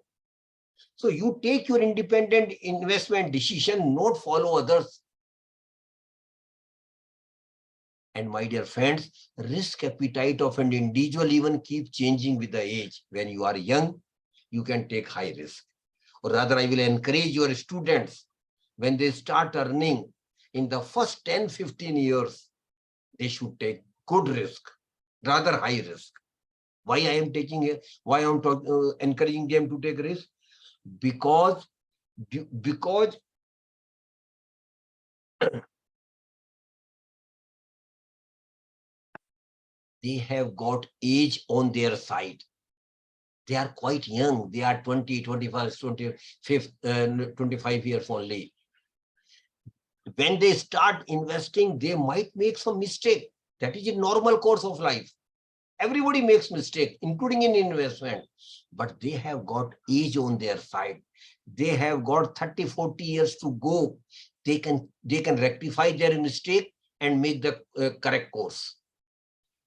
So you take your independent investment decision, not follow others. And my dear friends, risk appetite of an individual even keeps changing with the age. When you are young, you can take high risk. Or rather, I will encourage your students, when they start earning in the first 10-15 years, they should take good risk, rather high risk. Why I am encouraging them to take risk? Because they have got age on their side. They are quite young. They are 20, 25, 25 years only. When they start investing, they might make some mistake. That is a normal course of life. Everybody makes mistake, including in investment. But they have got age on their side. They have got 30, 40 years to go. They can rectify their mistake and make the correct course.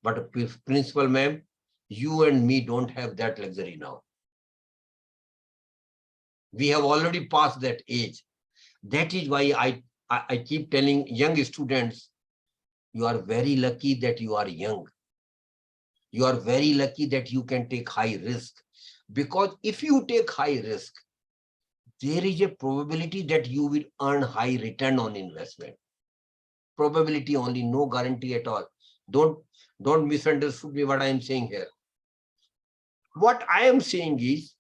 But principal ma'am, you and me don't have that luxury now. We have already passed that age. That is why I keep telling young students, you are very lucky that you are young. You are very lucky that you can take high risk. Because if you take high risk, there is a probability that you will earn high return on investment. Probability only, no guarantee at all. Don't misunderstand me what I am saying here. What I am saying is,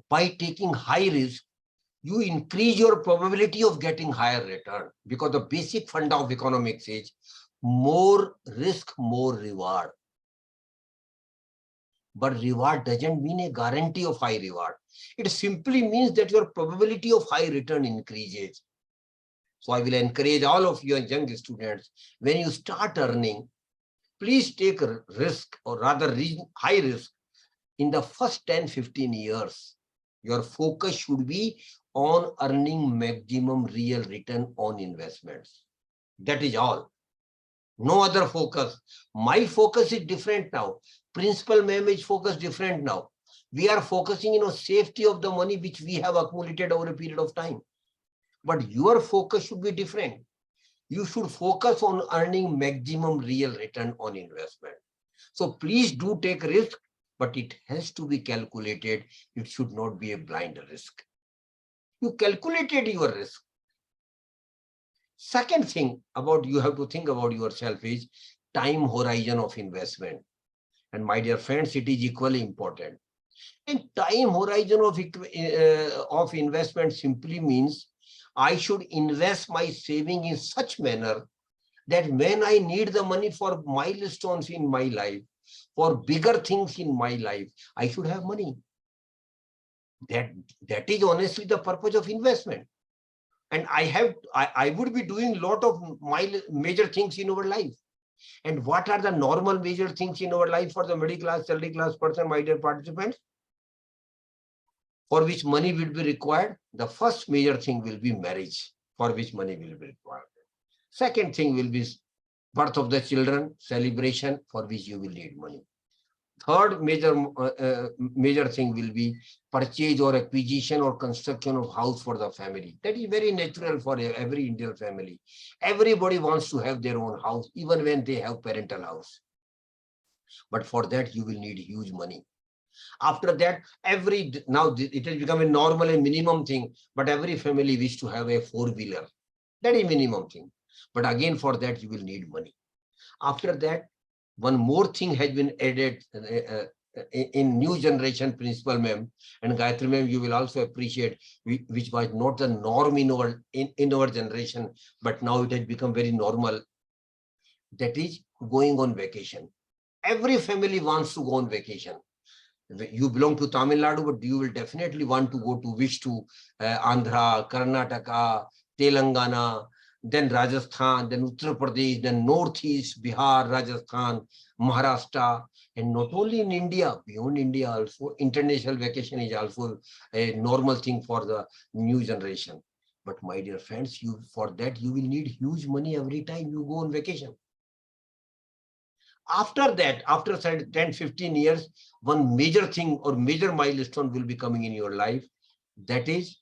by taking high risk, you increase your probability of getting higher return, because the basic funda of economics is more risk, more reward. But reward doesn't mean a guarantee of high reward. It simply means that your probability of high return increases. So I will encourage all of you young students, when you start earning, please take a risk, or rather high risk. In the first 10-15 years, your focus should be on earning maximum real return on investments. That is all. No other focus. My focus is different now. Principal ma'am is focus different now. We are focusing on safety of the money which we have accumulated over a period of time. But your focus should be different. You should focus on earning maximum real return on investment. So please do take risk, but it has to be calculated. It should not be a blind risk. You calculated your risk. Second thing about you have to think about yourself is time horizon of investment. And my dear friends, it is equally important. And time horizon of investment simply means I should invest my saving in such manner that when I need the money for milestones in my life, for bigger things in my life, I should have money. That is honestly the purpose of investment. And I would be doing a lot of major things in our life. And what are the normal major things in our life for the middle class, salary class person, my dear participants? For which money will be required? The first major thing will be marriage, for which money will be required. Second thing will be birth of the children, celebration, for which you will need money. Third major thing will be purchase or acquisition or construction of house for the family. That is very natural for every Indian family. Everybody wants to have their own house, even when they have parental house. But for that, you will need huge money. After that, now it has become a normal and minimum thing, but every family wish to have a four-wheeler. That is minimum thing. But again, for that, you will need money. After that, one more thing has been added in new generation, Principal Ma'am and Gayatri Ma'am, you will also appreciate, which was not the norm in our generation, but now it has become very normal. That is going on vacation. Every family wants to go on vacation. You belong to Tamil Nadu, but you will definitely want to go to Andhra, Karnataka, Telangana, then Rajasthan, then Uttar Pradesh, then Northeast, Bihar, Rajasthan, Maharashtra, and not only in India, beyond India also, international vacation is also a normal thing for the new generation. But my dear friends, for that you will need huge money every time you go on vacation. After that, after 10, 15 years, one major thing or major milestone will be coming in your life. That is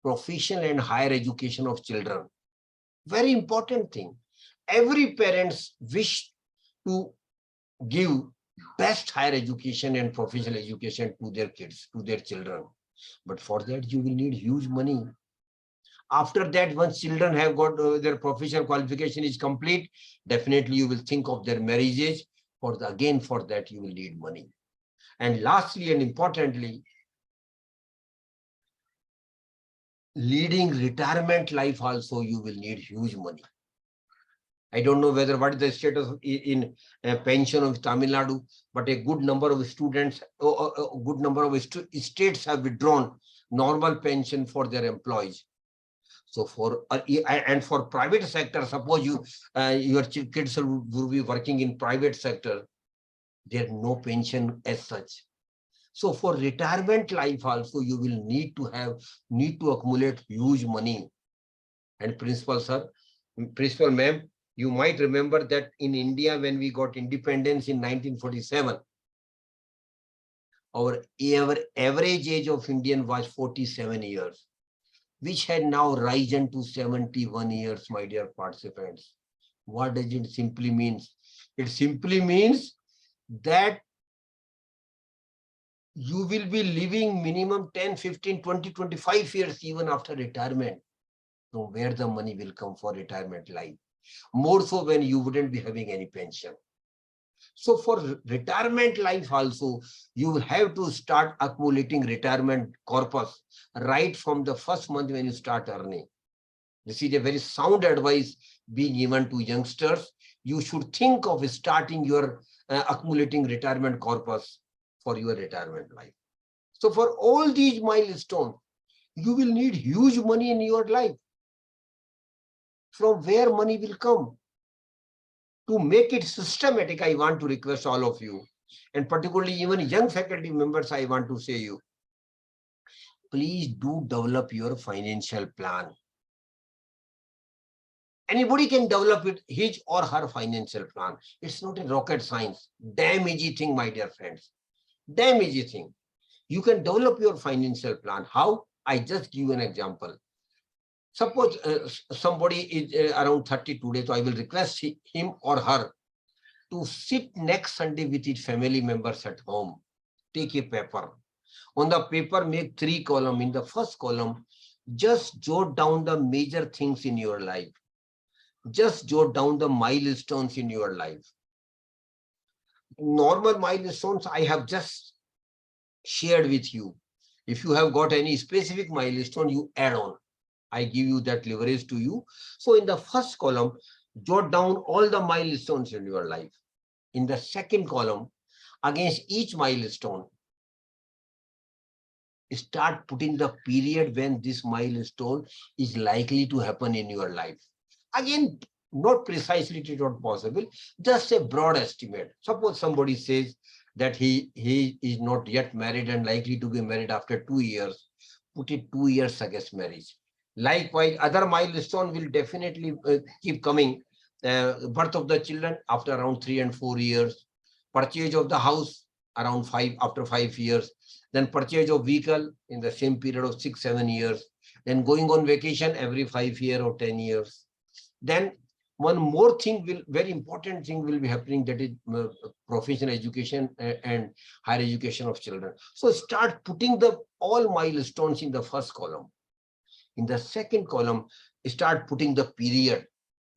professional and higher education of children. Very important thing. Every parents wish to give best higher education and professional education to their kids, to their children. But for that, you will need huge money. After that, once children have got their professional qualification is complete, definitely you will think of their marriages. Again, for that, you will need money. And lastly and importantly, leading retirement life also, you will need huge money. I don't know what is the status in pension of Tamil Nadu, but a good number of students, a good number of states have withdrawn normal pension for their employees. So for private sector, suppose your kids will be working in private sector, there no pension as such. So for retirement life also, you will need to accumulate huge money. And Principal Ma'am, you might remember that in India, when we got independence in 1947, our average age of Indian was 47 years. Which had now risen to 71 years, my dear participants. What does it simply mean? It simply means that you will be living minimum 10, 15, 20, 25 years even after retirement. So where the money will come for retirement life? More so when you wouldn't be having any pension. So for retirement life also, you will have to start accumulating retirement corpus right from the first month when you start earning. This is a very sound advice being given to youngsters. You should think of starting your accumulating retirement corpus for your retirement life. So for all these milestones, you will need huge money in your life. From where money will come? To make it systematic, I want to request all of you, and particularly even young faculty members, I want to say you, please do develop your financial plan. Anybody can develop his or her financial plan. It's not a rocket science. Damn easy thing, my dear friends. Damn easy thing. You can develop your financial plan. How? I just give you an example. Suppose somebody is around 30 today, so I will request him or her to sit next Sunday with his family members at home. Take a paper. On the paper, make 3 columns. In the first column, just jot down the major things in your life. Just jot down the milestones in your life. Normal milestones I have just shared with you. If you have got any specific milestone, you add on. I give you that leverage to you. So in the first column, jot down all the milestones in your life. In the second column, against each milestone, start putting the period when this milestone is likely to happen in your life. Again, not precisely, it is not possible, just a broad estimate. Suppose somebody says that he is not yet married and likely to be married after 2 years, put it 2 years against marriage. Likewise, other milestone will definitely keep coming. Birth of the children after around 3 and 4 years, purchase of the house around after 5 years, then purchase of vehicle in the same period of 6-7 years, then going on vacation every 5 years or 10 years. Then one more thing very important thing will be happening, that is professional education and higher education of children. So start putting all milestones in the first column. In the second column, start putting the period,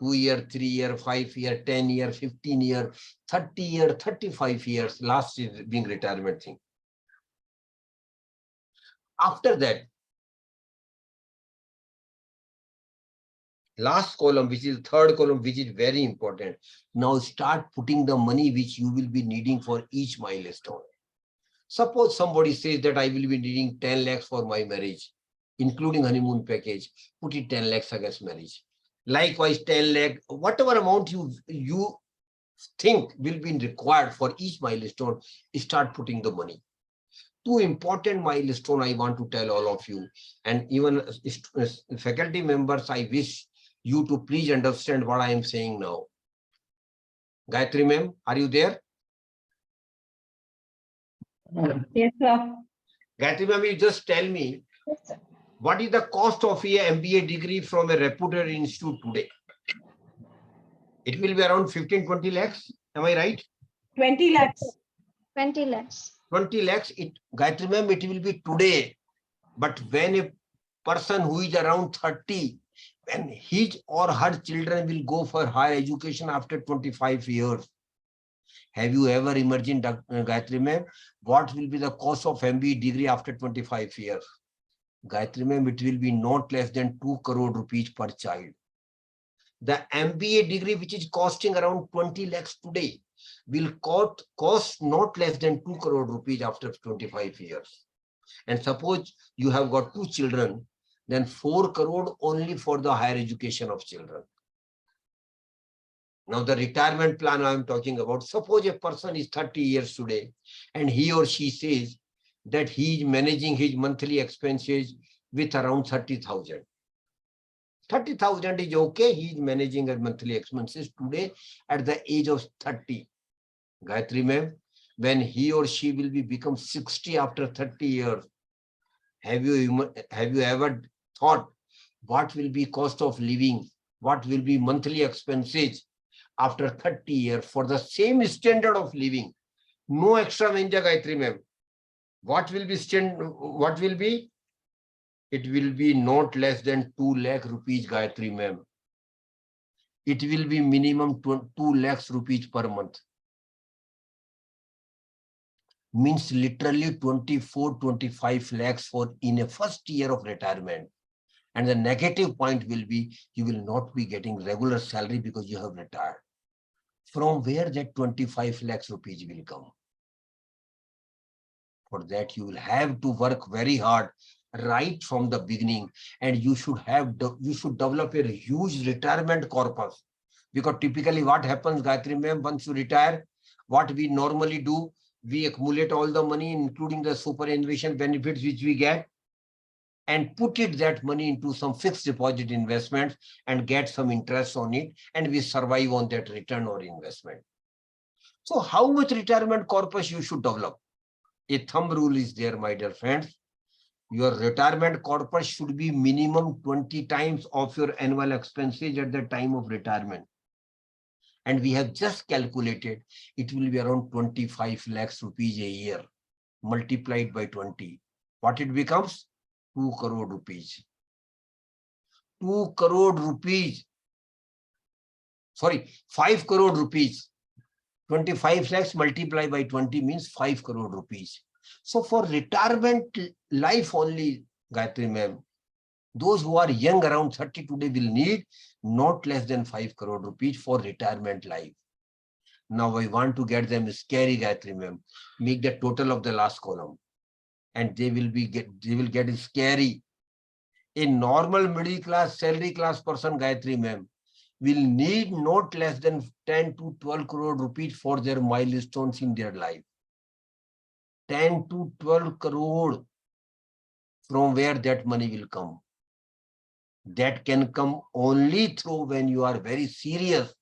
2 year, 3 year, 5 year, 10 year, 15 year, 30 year, 35 years, last is being retirement thing. After that, last column, which is third column, which is very important. Now start putting the money which you will be needing for each milestone. Suppose somebody says that I will be needing 10 lakhs for my marriage, including honeymoon package, put it 10 lakhs against marriage. Likewise, 10 lakh, whatever amount you think will be required for each milestone, start putting the money. Two important milestones I want to tell all of you, and even faculty members, I wish you to please understand what I am saying now. Gayatri ma'am, are you there? Yes, sir. Gayatri ma'am, you just tell me, Yes, sir. what is the cost of a MBA degree from a reputed institute today? It will be around 15-20 lakhs. Am I right? 20 lakhs. 20 lakhs. 20 lakhs. Gayatri ma'am, it will be today. But when a person who is around 30, when his or her children will go for higher education after 25 years, have you ever imagined, Gayatri ma'am, what will be the cost of MBA degree after 25 years? Gayatri ma'am, it will be not less than 2 crore rupees per child. The MBA degree, which is costing around 20 lakhs today, will cost not less than 2 crore rupees after 25 years. And suppose you have got 2 children, then 4 crore only for the higher education of children. Now the retirement plan I am talking about, suppose a person is 30 years today and he or she says that he is managing his monthly expenses with around 30,000. 30,000 is okay. He is managing his monthly expenses today at the age of 30. Gayatri ma'am, when he or she will become 60 after 30 years, have you ever thought what will be cost of living? What will be monthly expenses after 30 years for the same standard of living? No extra menja, Gayatri ma'am. What will be? It will be not less than 2 lakh rupees, Gayatri ma'am. It will be minimum 2 lakhs rupees per month. Means literally 24-25 lakhs for in a first year of retirement. And the negative point will be, you will not be getting regular salary because you have retired. From where that 25 lakhs rupees will come? For that, you will have to work very hard right from the beginning, and you should develop a huge retirement corpus. Because typically what happens, Gayatri ma'am, once you retire, what we normally do, we accumulate all the money, including the superannuation benefits which we get, and put that money into some fixed deposit investments and get some interest on it, and we survive on that return or investment. So how much retirement corpus you should develop? A thumb rule is there, my dear friends. Your retirement corpus should be minimum 20 times of your annual expenses at the time of retirement. And we have just calculated it will be around 25 lakhs rupees a year multiplied by 20. What it becomes? 2 crore rupees. 2 crore rupees. Sorry, 5 crore rupees. 25 lakhs multiplied by 20 means 5 crore rupees. So for retirement life only, Gayatri ma'am, those who are young around 30 today will need not less than 5 crore rupees for retirement life. Now I want to get them scary, Gayatri ma'am. Make the total of the last column, and they will get scary. A normal middle class, salary class person, Gayatri ma'am, will need not less than 10 to 12 crore rupees for their milestones in their life. 10 to 12 crore, from where that money will come? That can come only through when you are very serious,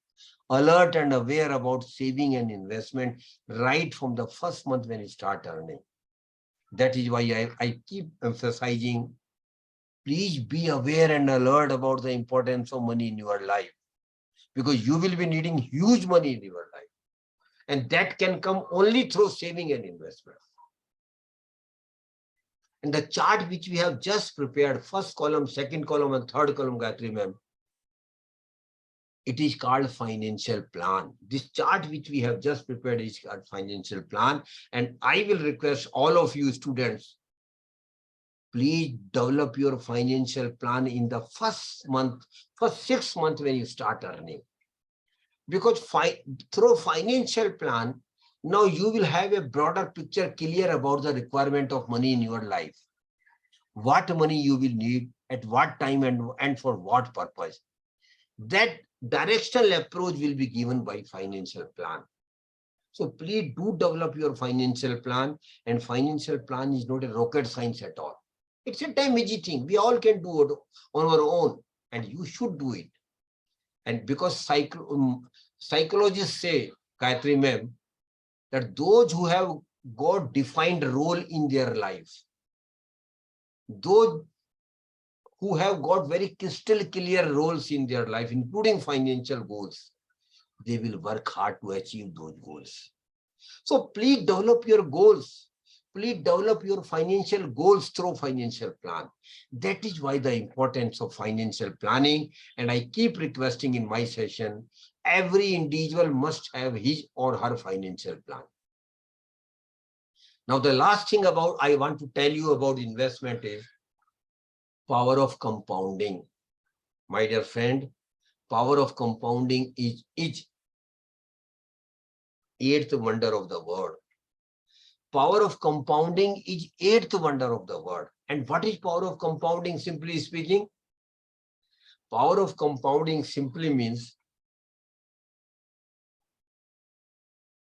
alert and aware about saving and investment right from the first month when you start earning. That is why I keep emphasizing, please be aware and alert about the importance of money in your life, because you will be needing huge money in your life. And that can come only through saving and investment. And the chart which we have just prepared, first column, second column, and third column, Gayatri ma'am, it is called financial plan. This chart which we have just prepared is called financial plan. And I will request all of you students, please develop your financial plan in the first 6 months when you start earning. Because through financial plan, now you will have a broader picture clear about the requirement of money in your life. What money you will need, at what time, and for what purpose. That directional approach will be given by financial plan. So please do develop your financial plan, and financial plan is not a rocket science at all. It's a time easy thing. We all can do it on our own, and you should do it. And because psychologists say, Gayatri ma'am, that those who have got defined role in their life, those who have got very crystal clear roles in their life, including financial goals, they will work hard to achieve those goals. So please develop your goals. Please develop your financial goals through financial plan. That is why the importance of financial planning. And I keep requesting in my session, every individual must have his or her financial plan. Now, the last thing I want to tell you about investment is power of compounding. My dear friend, power of compounding is eighth wonder of the world. Power of compounding is eighth wonder of the world. And what is power of compounding, simply speaking? Power of compounding simply means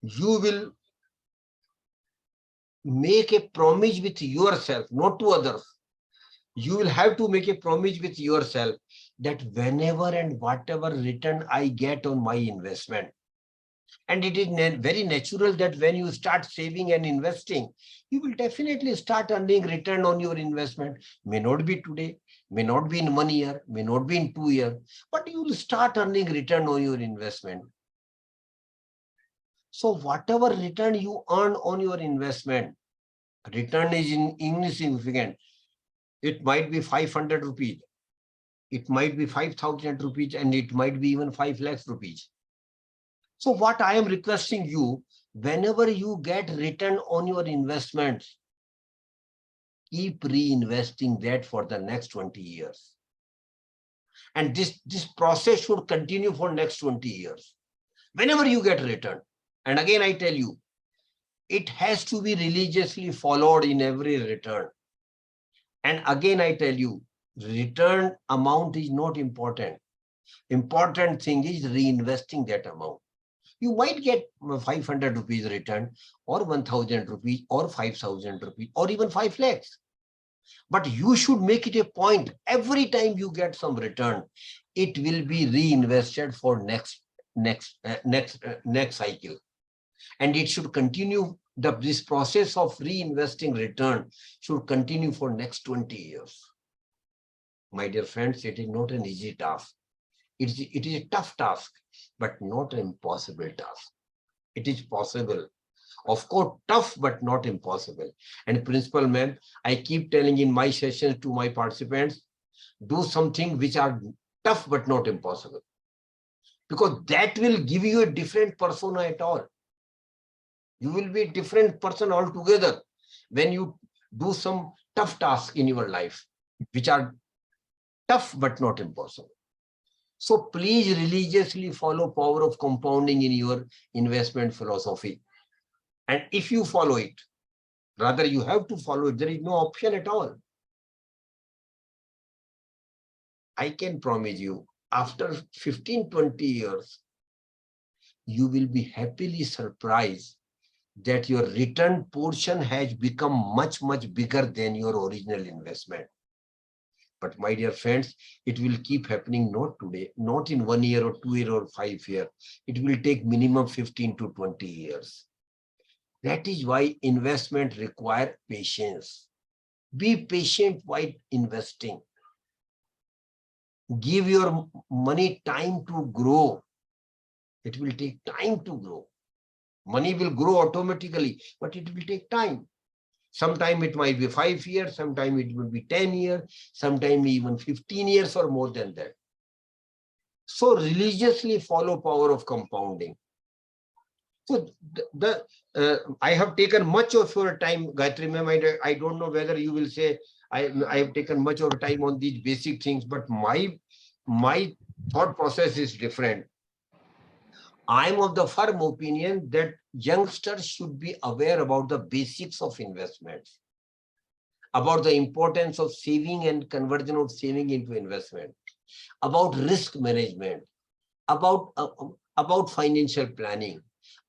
you will make a promise with yourself, not to others. You will have to make a promise with yourself that whenever and whatever return I get on my investment, and it is very natural that when you start saving and investing, you will definitely start earning return on your investment. May not be today, may not be in 1 year, may not be in 2 years, but you will start earning return on your investment. So whatever return you earn on your investment, return is insignificant. It might be 500 rupees. It might be 5,000 rupees, and it might be even 5 lakhs rupees. So what I am requesting you, whenever you get return on your investments, keep reinvesting that for the next 20 years. And this process should continue for next 20 years. Whenever you get return, and again I tell you, it has to be religiously followed in every return. And again I tell you, return amount is not important. Important thing is reinvesting that amount. You might get 500 rupees return, or 1,000 rupees, or 5,000 rupees, or even 5 lakhs. But you should make it a point, every time you get some return, it will be reinvested for next cycle. And it should continue, this process of reinvesting return should continue for next 20 years. My dear friends, it is not an easy task. It is a tough task, but not an impossible task. It is possible. Of course, tough, but not impossible. And Principal Ma'am, I keep telling in my sessions to my participants, do something which are tough, but not impossible. Because that will give you a different persona at all. You will be a different person altogether when you do some tough tasks in your life, which are tough, but not impossible. So please religiously follow power of compounding in your investment philosophy. And if you follow it, rather you have to follow it, there is no option at all. I can promise you, after 15, 20 years, you will be happily surprised that your return portion has become much, much bigger than your original investment. But my dear friends, it will keep happening not today, not in 1 year or 2 years or 5 years. It will take minimum 15 to 20 years. That is why investment requires patience. Be patient while investing. Give your money time to grow. It will take time to grow. Money will grow automatically, but it will take time. Sometime it might be 5 years, sometime it will be 10 years, sometime even 15 years or more than that. So religiously follow power of compounding. So I have taken much of your time, Gayatri ma'am. I don't know whether you will say I have taken much of time on these basic things, but my thought process is different. I'm of the firm opinion that youngsters should be aware about the basics of investments, about the importance of saving and conversion of saving into investment, about risk management, about financial planning,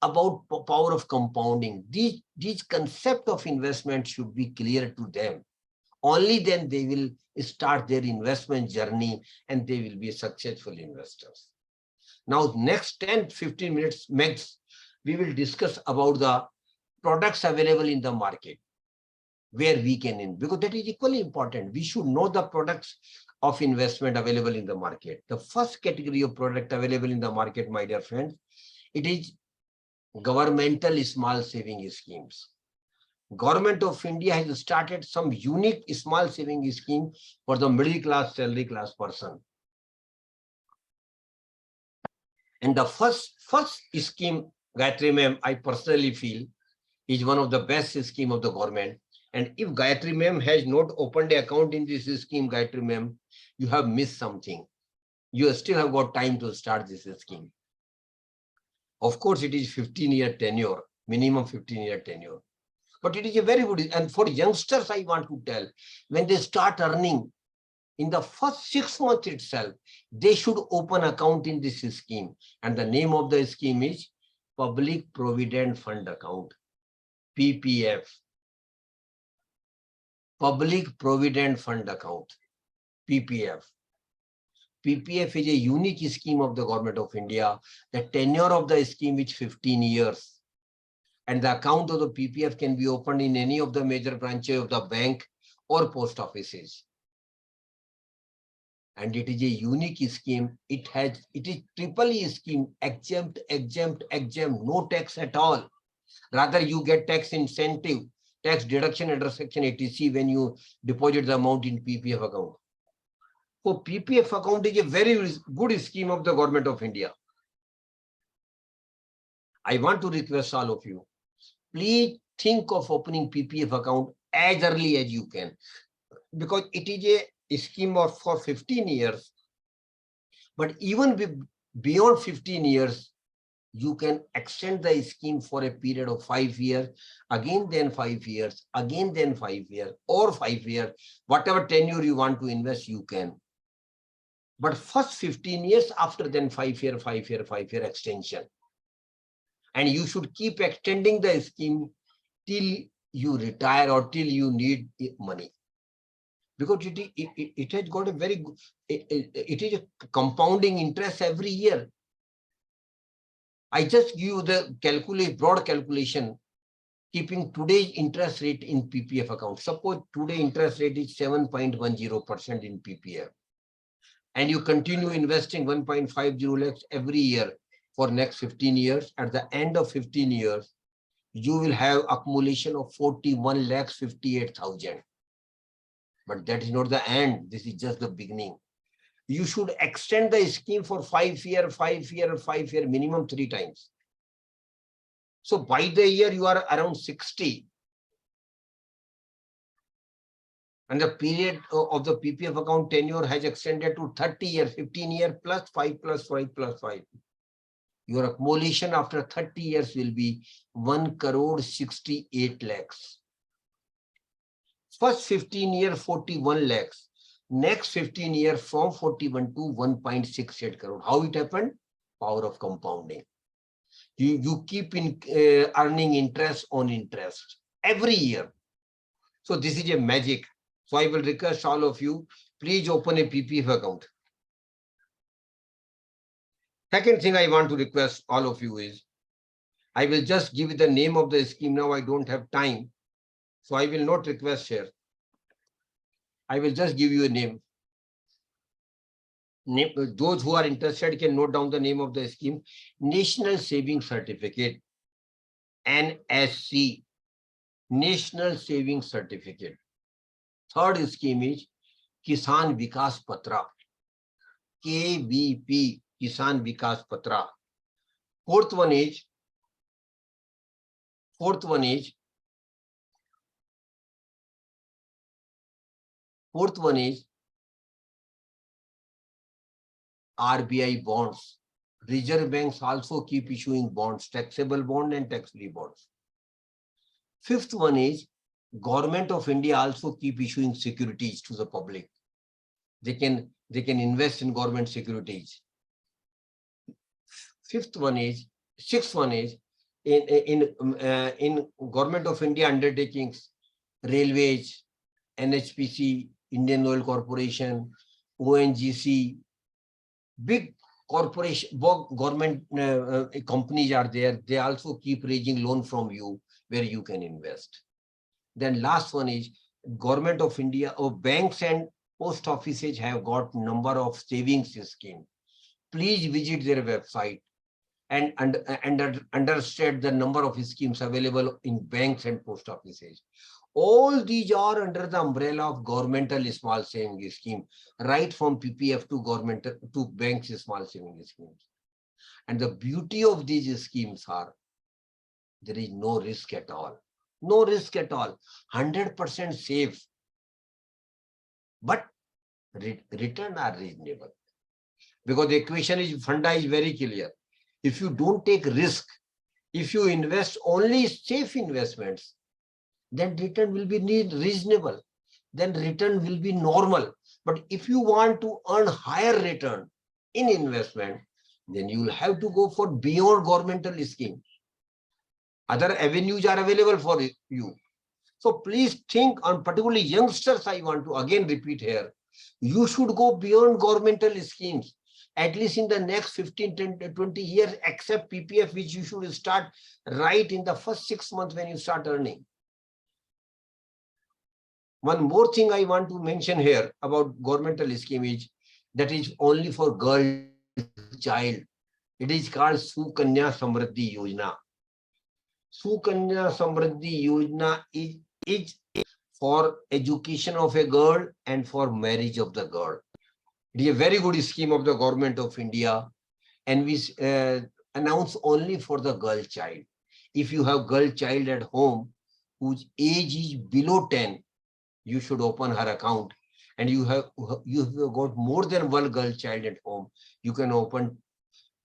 about power of compounding. These concept of investment should be clear to them. Only then they will start their investment journey and they will be successful investors. Now, next 10-15 minutes max, we will discuss about the products available in the market, where we can in, because that is equally important. We should know the products of investment available in the market. The first category of product available in the market, my dear friends, it is governmental small saving schemes. Government of India has started some unique small saving scheme for the middle class, salary class person. And the first scheme, Gayatri ma'am, I personally feel is one of the best scheme of the government. And if Gayatri ma'am has not opened an account in this scheme, Gayatri ma'am, you have missed something. You still have got time to start this scheme. Of course, it is 15-year tenure, minimum 15-year tenure. But it is a very good, and for youngsters, I want to tell, when they start earning, in the first 6 months itself, they should open account in this scheme. And the name of the scheme is Public Provident Fund Account, PPF. Public Provident Fund Account, PPF. PPF is a unique scheme of the Government of India. The tenure of the scheme is 15 years. And the account of the PPF can be opened in any of the major branches of the bank or post offices. And it is a unique scheme. It is triple E scheme, exempt, no tax at all. Rather, you get tax incentive, tax deduction under Section 80C when you deposit the amount in PPF account. So PPF account is a very good scheme of the Government of India. I want to request all of you, please think of opening PPF account as early as you can, because it is a scheme for 15 years. But even beyond 15 years, you can extend the scheme for a period of 5 years, again then 5 years, again then 5 years, or 5 years, whatever tenure you want to invest, you can. But first 15 years, after then 5 year extension. And you should keep extending the scheme till you retire or till you need money. Because it has got a very good, it is a compounding interest every year. I just give you the broad calculation, keeping today's interest rate in PPF account. Suppose today interest rate is 7.10% in PPF. And you continue investing 1.50 lakhs every year for next 15 years. At the end of 15 years, you will have accumulation of 41 lakhs 58,000. But that is not the end. This is just the beginning. You should extend the scheme for 5 year, minimum 3 times. So by the year you are around 60. And the period of the PPF account tenure has extended to 30 years, 15 years plus 5 plus 5 plus 5. Your accumulation after 30 years will be 1 crore 68 lakhs. First 15 years, 41 lakhs. Next 15 years from 41 to 1.68 crore. How it happened? Power of compounding. You keep earning interest on interest every year. So this is a magic. So I will request all of you, please open a PPF account. Second thing I want to request all of you is, I will just give you the name of the scheme now. I don't have time, so I will not request here. I will just give you a name. Those who are interested can note down the name of the scheme. National Savings Certificate, NSC, National Savings Certificate. Third scheme is Kisan Vikas Patra, KVP, Kisan Vikas Patra. Fourth one is RBI bonds. Reserve banks also keep issuing bonds, taxable bond and tax-free bonds. Fifth one is Government of India also keep issuing securities to the public. They can invest in government securities. Sixth one is in Government of India undertakings, railways, NHPC, Indian Oil Corporation, ONGC, big corporation, government companies are there. They also keep raising loan from you where you can invest. Then last one is Government of India, or banks and post offices have got number of savings scheme. Please visit their website and understand the number of schemes available in banks and post offices. All these are under the umbrella of governmental small savings scheme, right from PPF to government to banks small savings schemes. And the beauty of these schemes are there is no risk at all. No risk at all. 100% safe. But return are reasonable. Because the equation is funda is very clear. If you don't take risk, if you invest only safe investments, then return will be reasonable. Then return will be normal. But if you want to earn higher return in investment, then you will have to go for beyond governmental scheme. Other avenues are available for you. So please think on particularly youngsters. I want to again repeat here. You should go beyond governmental schemes, at least in the next 15, 10, 20 years, except PPF, which you should start right in the first 6 months when you start earning. One more thing I want to mention here about governmental scheme is that is only for girl child. It is called Sukanya Samriddhi Yojana. Sukanya Samriddhi Yojana is for education of a girl and for marriage of the girl. It is a very good scheme of the Government of India, and we announce only for the girl child. If you have girl child at home whose age is below 10, you should open her account. And you have got more than one girl child at home, you can open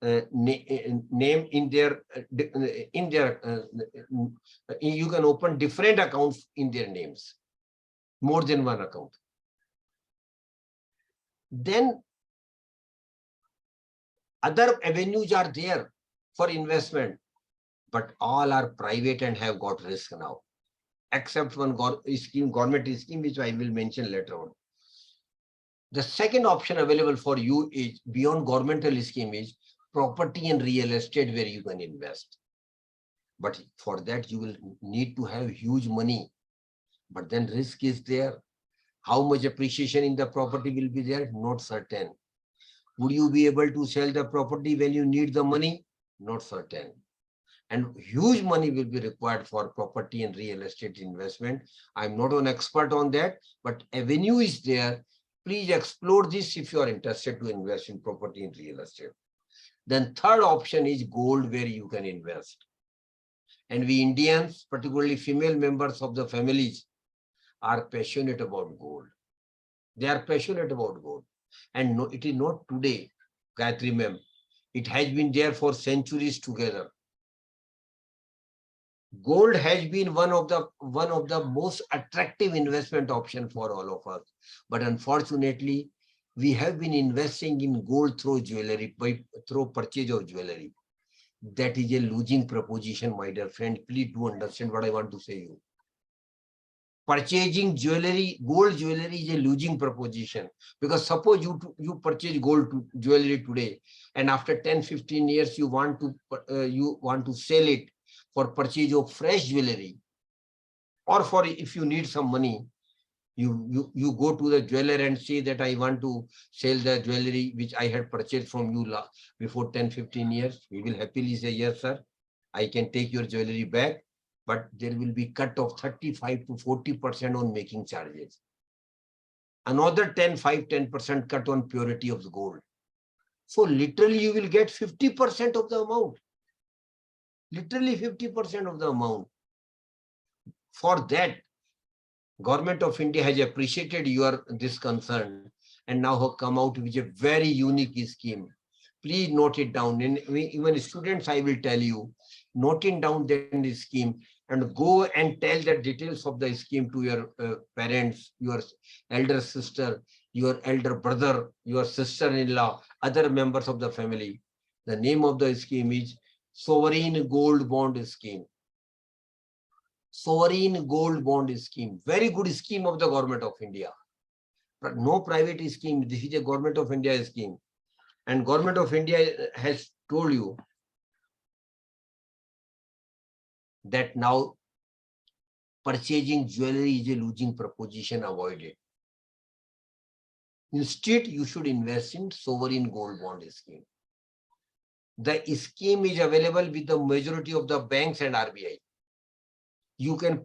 name in their you can open different accounts in their names, more than one account. Then other avenues are there for investment, but all are private and have got risk now, except one government scheme, which I will mention later on. The second option available for you is beyond governmental scheme is property and real estate, where you can invest. But for that, you will need to have huge money. But then risk is there. How much appreciation in the property will be there? Not certain. Would you be able to sell the property when you need the money? Not certain. And huge money will be required for property and real estate investment. I'm not an expert on that, but avenue is there. Please explore this if you are interested to invest in property and real estate. Then third option is gold, where you can invest. And we Indians, particularly female members of the families, are passionate about gold. They are passionate about gold. And no, it is not today, Gayatri ma'am. It has been there for centuries together. Gold has been one of the most attractive investment option for all of us. But unfortunately, we have been investing in gold through jewelry, through purchase of jewelry. That is a losing proposition, my dear friend. Please do understand what I want to say you. Purchasing jewelry, gold jewelry is a losing proposition, because suppose you purchase gold jewelry today, and after 10-15 years you want to sell it for purchase of fresh jewelry, or for if you need some money, you go to the jeweler and say that I want to sell the jewelry which I had purchased from you before 10-15 years. He will happily say, yes sir, I can take your jewelry back, but there will be cut of 35 to 40% on making charges. Another 10% cut on purity of the gold. So literally you will get 50% of the amount. Literally 50% of the amount. For that, Government of India has appreciated this concern and now have come out with a very unique scheme. Please note it down. And even students, I will tell you, noting down the scheme and go and tell the details of the scheme to your parents, your elder sister, your elder brother, your sister-in-law, other members of the family. The name of the scheme is Sovereign Gold Bond Scheme. Sovereign Gold Bond Scheme. Very good scheme of the Government of India. But no private scheme. This is a Government of India scheme. And Government of India has told you that now purchasing jewelry is a losing proposition, avoid it. Instead, you should invest in Sovereign Gold Bond Scheme. The scheme is available with the majority of the banks and RBI. You can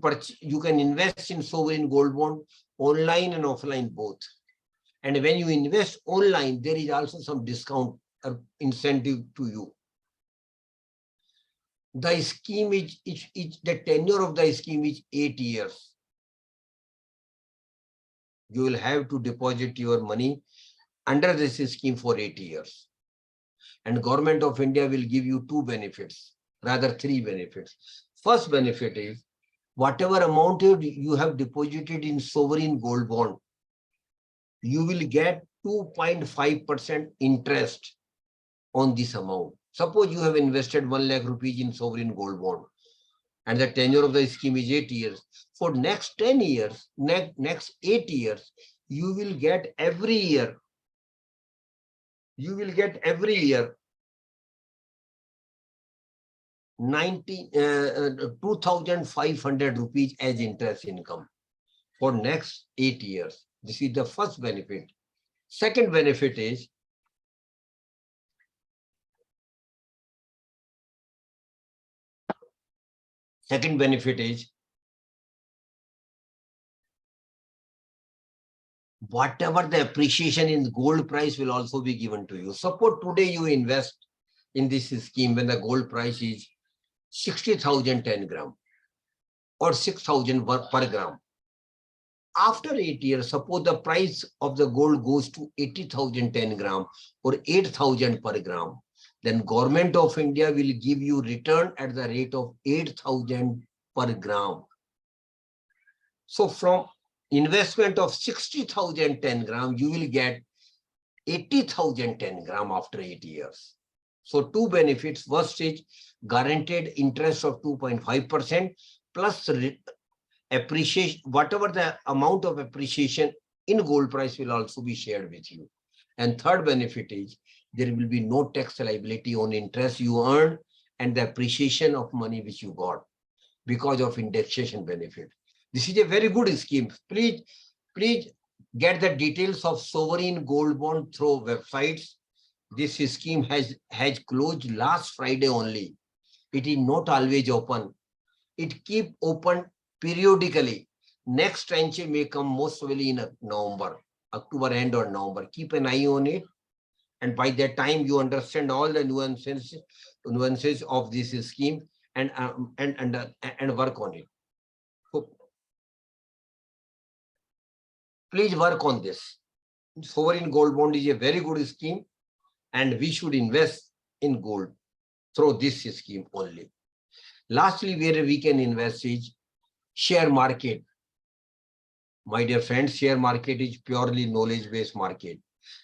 invest in sovereign gold bond online and offline both. And when you invest online, there is also some discount or incentive to you. The scheme is the tenure of the scheme is 8 years. You will have to deposit your money under this scheme for 8 years. And Government of India will give you 2 benefits, rather 3 benefits. First benefit is, whatever amount you have deposited in sovereign gold bond, you will get 2.5% interest on this amount. Suppose you have invested 1 lakh rupees in sovereign gold bond and the tenure of the scheme is 8 years. For next 10 years, next 8 years, you will get every year 2,500 rupees as interest income for next 8 years. This is the first benefit. Second benefit is, whatever the appreciation in gold price will also be given to you. Suppose today you invest in this scheme when the gold price is 60,000 10 gram or 6,000 per gram. After 8 years, suppose the price of the gold goes to 80,000 10 gram or 8,000 per gram, then Government of India will give you return at the rate of 8,000 per gram. So from investment of 60,000 10 gram, you will get 80,000 10 gram after 8 years. So 2 benefits. First is guaranteed interest of 2.5% plus appreciation, whatever the amount of appreciation in gold price will also be shared with you. And third benefit is there will be no tax liability on interest you earn and the appreciation of money which you got because of indexation benefit. This is a very good scheme. Please get the details of sovereign gold bond through websites. This scheme has closed last Friday only. It is not always open. It keep open periodically. Next tranche may come most probably in November, October end or November. Keep an eye on it. And by that time, you understand all the nuances of this scheme and work on it. So, please work on this. Sovereign gold bond is a very good scheme, and we should invest in gold through this scheme only. Lastly, where we can invest is share market. My dear friends, share market is purely knowledge-based market.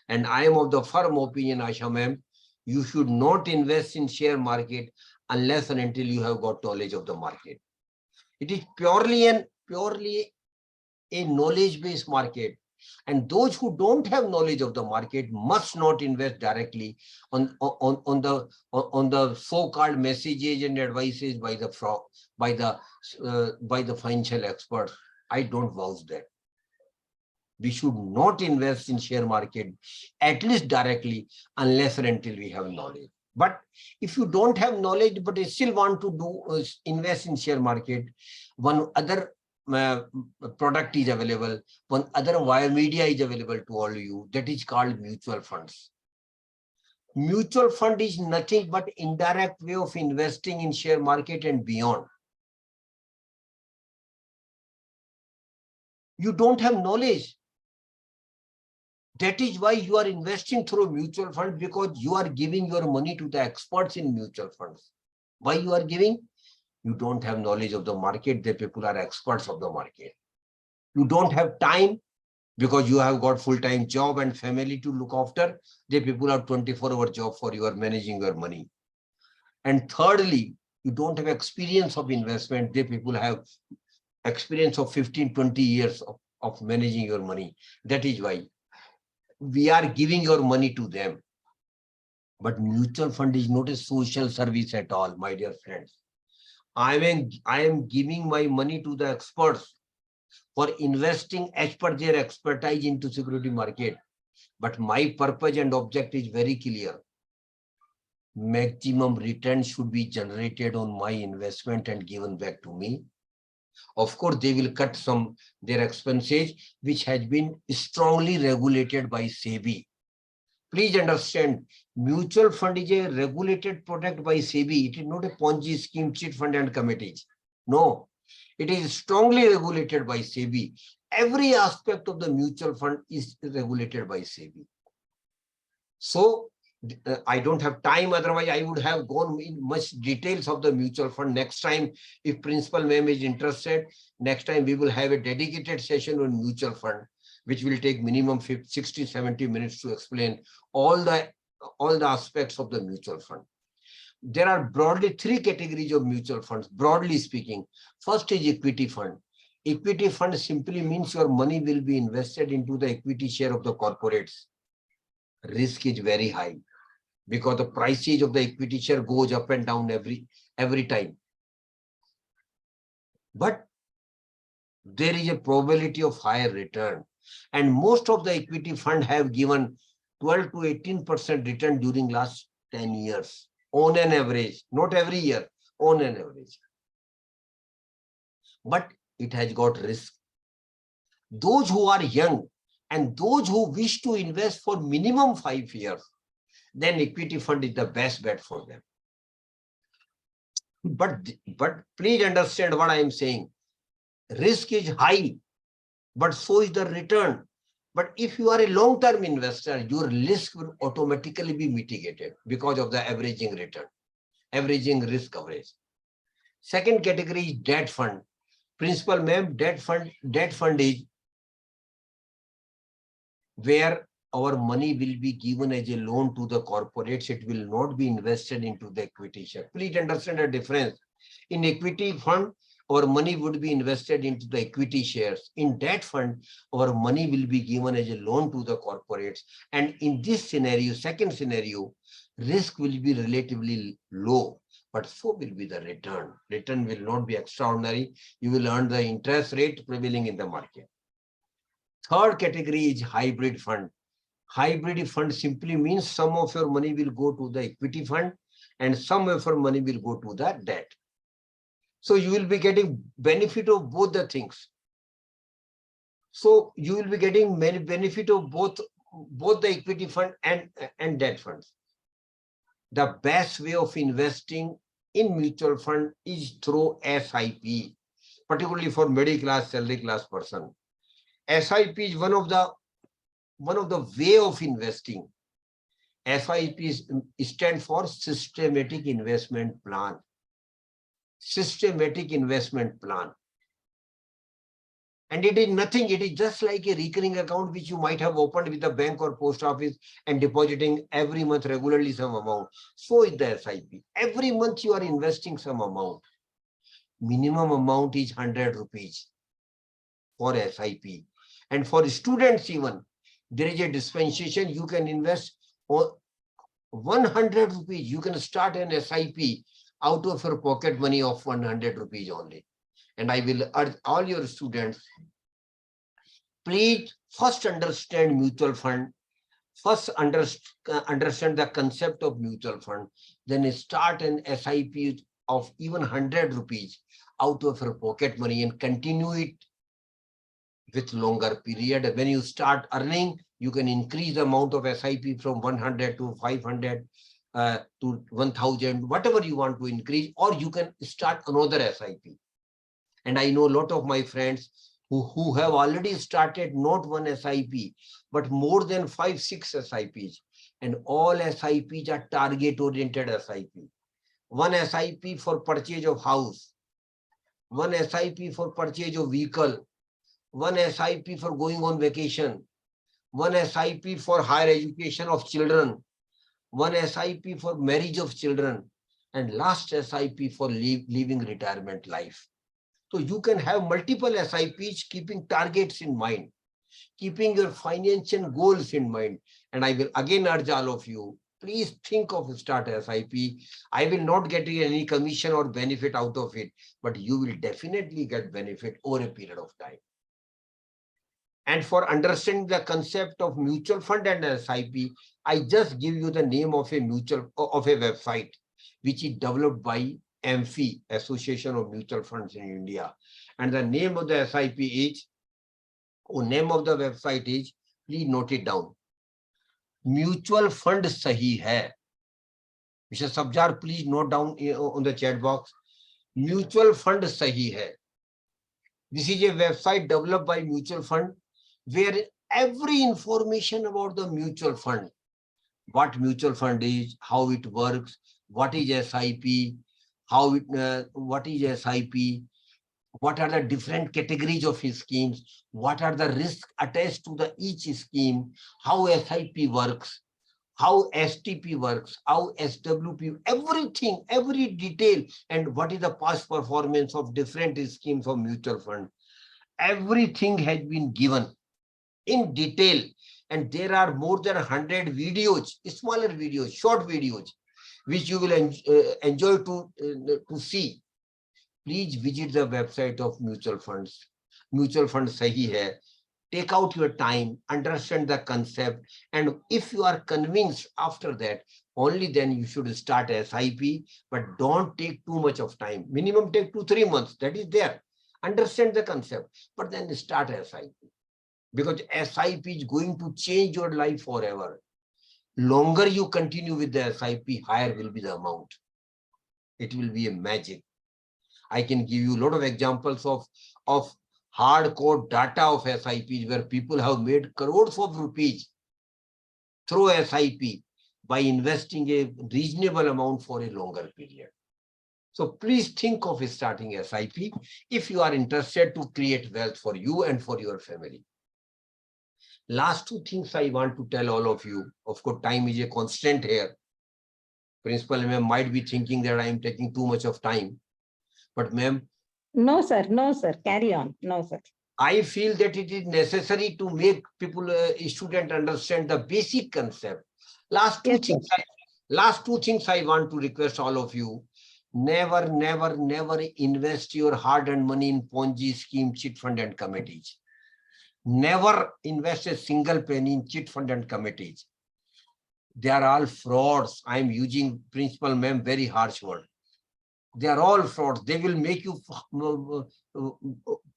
And I am of the firm opinion, Asha ma'am, you should not invest in share market unless and until you have got knowledge of the market. It is purely a knowledge-based market. And those who don't have knowledge of the market must not invest directly on the so-called messages and advices by the financial experts. I don't vouch that. We should not invest in share market, at least directly, unless and until we have knowledge. But if you don't have knowledge, but you still want to invest in share market, one other product is available, one other wire media is available to all of you, that is called mutual funds. Mutual fund is nothing but indirect way of investing in share market and beyond. You don't have knowledge. That is why you are investing through mutual fund, because you are giving your money to the experts in mutual funds. Why you are giving? You don't have knowledge of the market. The people are experts of the market. You don't have time because you have got full-time job and family to look after. The people have 24-hour job for you are managing your money. And thirdly, you don't have experience of investment. The people have experience of 15, 20 years of managing your money. That is why we are giving your money to them. But mutual fund is not a social service at all, my dear friends. I am giving my money to the experts for investing as per their expertise into security market. But my purpose and objective is very clear. Maximum return should be generated on my investment and given back to me. Of course, they will cut some their expenses, which has been strongly regulated by SEBI. Please understand, mutual fund is a regulated product by SEBI. It is not a Ponzi scheme, cheat fund and committees. No, it is strongly regulated by SEBI. Every aspect of the mutual fund is regulated by SEBI. So I don't have time, otherwise I would have gone in much details of the mutual fund. Next time, if principal ma'am is interested, next time we will have a dedicated session on mutual fund, which will take minimum 60-70 minutes to explain all the aspects of the mutual fund. There are broadly 3 categories of mutual funds, broadly speaking. First is equity fund. Equity fund simply means your money will be invested into the equity share of the corporates. Risk is very high, because the prices of the equity share goes up and down every time. But there is a probability of higher return. And most of the equity fund have given 12 to 18% return during last 10 years on an average, not every year, on an average. But it has got risk. Those who are young and those who wish to invest for minimum 5 years, then equity fund is the best bet for them. But please understand what I am saying. Risk is high, but so is the return. But if you are a long-term investor, your risk will automatically be mitigated because of the averaging return, averaging risk coverage. Second category is debt fund. Principal ma'am, debt fund is where our money will be given as a loan to the corporates. It will not be invested into the equity share. Please understand the difference. In equity fund, our money would be invested into the equity shares. In debt fund, our money will be given as a loan to the corporates. And in this scenario, second scenario, risk will be relatively low, but so will be the return. Return will not be extraordinary. You will earn the interest rate prevailing in the market. Third category is hybrid fund. Hybrid fund simply means some of your money will go to the equity fund and some of your money will go to the debt. So you will be getting benefit of both the things. So you will be getting many benefit of both the equity fund and debt funds. The best way of investing in mutual fund is through SIP, particularly for middle class, salary class person. SIP is one of the way of investing. SIP stands for systematic investment plan. systematic investment plan. And it is nothing, it is just like a recurring account which you might have opened with a bank or post office and depositing every month regularly some amount. So is the SIP. Every month you are investing some amount. Minimum amount is 100 rupees for SIP. And for students even, there is a dispensation, you can invest 100 rupees. You can start an SIP out of your pocket money of 100 rupees only. And I will urge all your students, please first understand mutual fund. First understand the concept of mutual fund. Then start an SIP of even 100 rupees out of your pocket money and continue it with longer period. When you start earning, you can increase the amount of SIP from 100 to 500 to 1000, whatever you want to increase, or you can start another SIP. And I know a lot of my friends who have already started not one SIP, but more than 5-6 SIPs. And all SIPs are target-oriented SIP. One SIP for purchase of house, one SIP for purchase of vehicle, one SIP for going on vacation, one SIP for higher education of children, one SIP for marriage of children, and last SIP for living retirement life. So you can have multiple SIPs keeping targets in mind, keeping your financial goals in mind. And I will again urge all of you, please think of start SIP. I will not get any commission or benefit out of it, but you will definitely get benefit over a period of time. And for understanding the concept of mutual fund and SIP, I just give you the name of a website, which is developed by AMFI, Association of Mutual Funds in India. And the name of the SIP is, name of the website is, please note it down. Mutual Fund Sahi Hai. Mr. Sabjar, please note down on the chat box. Mutual Fund Sahi Hai. This is a website developed by mutual fund where every information about the mutual fund, what mutual fund is, how it works, what is SIP, what is SIP, what are the different categories of schemes, what are the risks attached to each scheme, how SIP works, how STP works, how SWP, everything, every detail, and what is the past performance of different schemes of mutual fund. Everything has been given in detail, and there are more than 100 videos, smaller videos, short videos, which you will enjoy to see. Please visit the website of mutual funds. Mutual Fund Sahi Hai. Take out your time, understand the concept, and if you are convinced after that, only then you should start SIP, but don't take too much of time. Minimum take 2-3 months, that is there. Understand the concept, but then start SIP. Because SIP is going to change your life forever. Longer you continue with the SIP, higher will be the amount. It will be a magic. I can give you a lot of examples of hardcore data of SIPs where people have made crores of rupees through SIP by investing a reasonable amount for a longer period. So please think of starting SIP if you are interested to create wealth for you and for your family. Last 2 things I want to tell all of you. Of course, time is a constant here. Principal ma'am might be thinking that I am taking too much of time. But ma'am. No, sir. No, sir. Carry on. No, sir. I feel that it is necessary to make people, student understand the basic concept. Last two things I want to request all of you. Never, never, never invest your hard-earned money in Ponzi scheme, chit fund and committees. Never invest a single penny in chit fund and committees. They are all frauds. I am using, Principal ma'am, very harsh word. They are all frauds. They will make you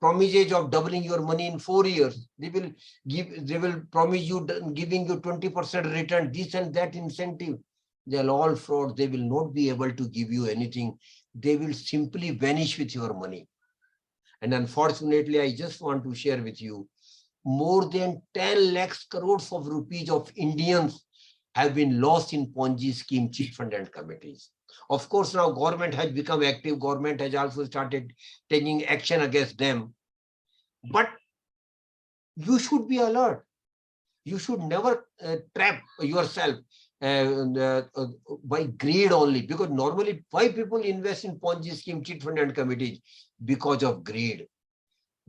promises of doubling your money in 4 years. They will promise you giving you 20% return, this and that incentive. They are all frauds. They will not be able to give you anything. They will simply vanish with your money. And unfortunately, I just want to share with you, more than 10 lakhs crores of rupees of Indians have been lost in Ponzi scheme, chit fund and committees. Of course, now government has become active. Government has also started taking action against them. But you should be alert. You should never trap yourself by greed only, because normally why people invest in Ponzi scheme, chit fund and committees? Because of greed.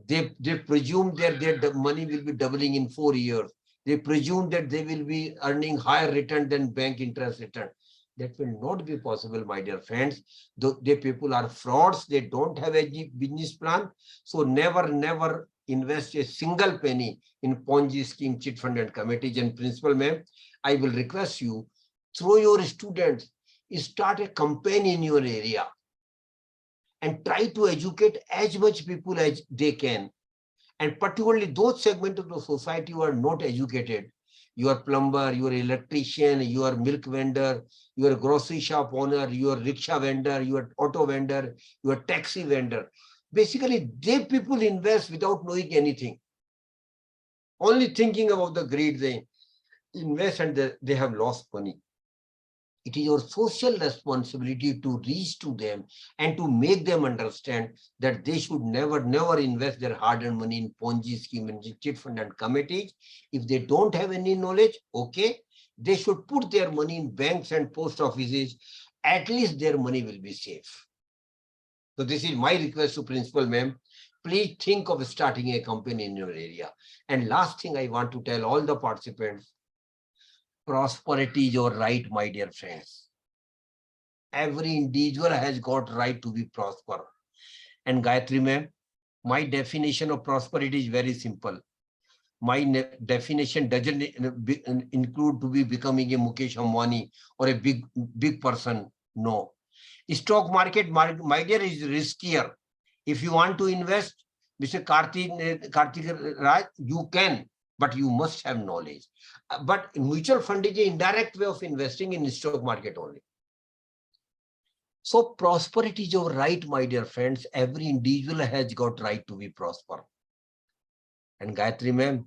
They presume that their money will be doubling in 4 years. They presume that they will be earning higher return than bank interest return. That will not be possible, my dear friends. The people are frauds. They don't have a business plan. So never invest a single penny in Ponzi scheme, chit fund and committees. And principal ma'am, I will request you, through your students, start a campaign in your area and try to educate as much people as they can. And particularly those segments of the society who are not educated. Your plumber, your electrician, your milk vendor, your grocery shop owner, your rickshaw vendor, your auto vendor, your taxi vendor. Basically, they people invest without knowing anything. Only thinking about the greed, they invest and they have lost money. It is your social responsibility to reach to them and to make them understand that they should never invest their hard-earned money in Ponzi scheme and chit fund and committees. If they don't have any knowledge, okay, they should put their money in banks and post offices. At least their money will be safe. So this is my request to principal ma'am. Please think of starting a company in your area. And last thing I want to tell all the participants, prosperity is your right, my dear friends. Every individual has got right to be prosper. And Gayatri ma'am, my definition of prosperity is very simple. My definition doesn't include to be becoming a Mukesh Ambani or a big person. No. Stock market, my dear, is riskier. If you want to invest, Mr. Karthik Raj, you can, but you must have knowledge. But mutual fund is an indirect way of investing in stock market only. So prosperity is your right, my dear friends. Every individual has got right to be prosper. And Gayatri ma'am,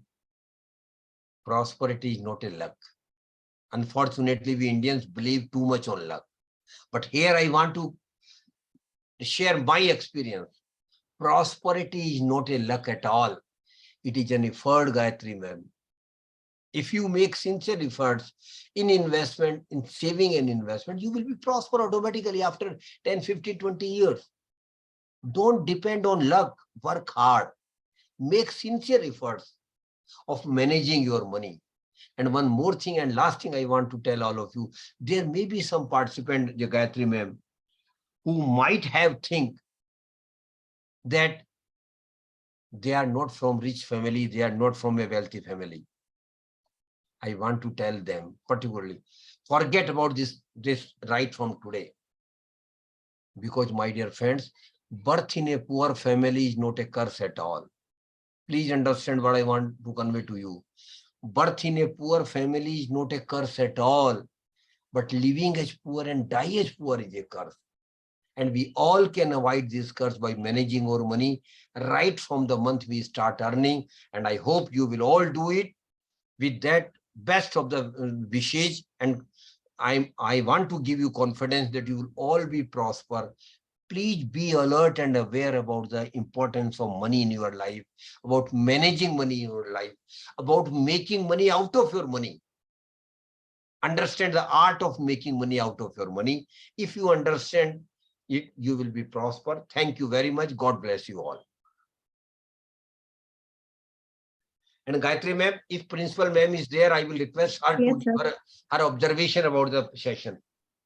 prosperity is not a luck. Unfortunately, we Indians believe too much on luck. But here I want to share my experience. Prosperity is not a luck at all. It is an effort, Gayatri ma'am. If you make sincere efforts in investment, in saving and investment, you will be prosper automatically after 10, 15, 20 years. Don't depend on luck. Work hard. Make sincere efforts of managing your money. And one more thing and last thing I want to tell all of you, there may be some participant, Gayatri ma'am, who might have think that they are not from rich family, they are not from a wealthy family. I want to tell them particularly, forget about this right from today. Because my dear friends, birth in a poor family is not a curse at all. Please understand what I want to convey to you. Birth in a poor family is not a curse at all. But living as poor and die as poor is a curse. And we all can avoid this curse by managing our money right from the month we start earning. And I hope you will all do it with that best of the wishes. And I want to give you confidence that you will all be prosper. Please be alert and aware about the importance of money in your life, about managing money in your life, about making money out of your money. Understand the art of making money out of your money. If you understand it, you will be prosper. Thank you very much. God bless you all. And Gayatri ma'am, if principal ma'am is there, I will request her to give her observation about the session.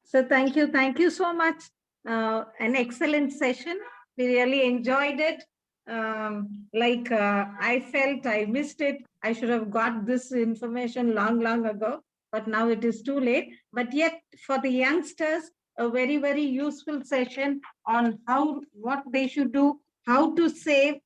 So thank you so much. An excellent session. We really enjoyed it. I felt I missed it. I should have got this information long ago, but now it is too late. But yet for the youngsters, a very useful session on what they should do, how to save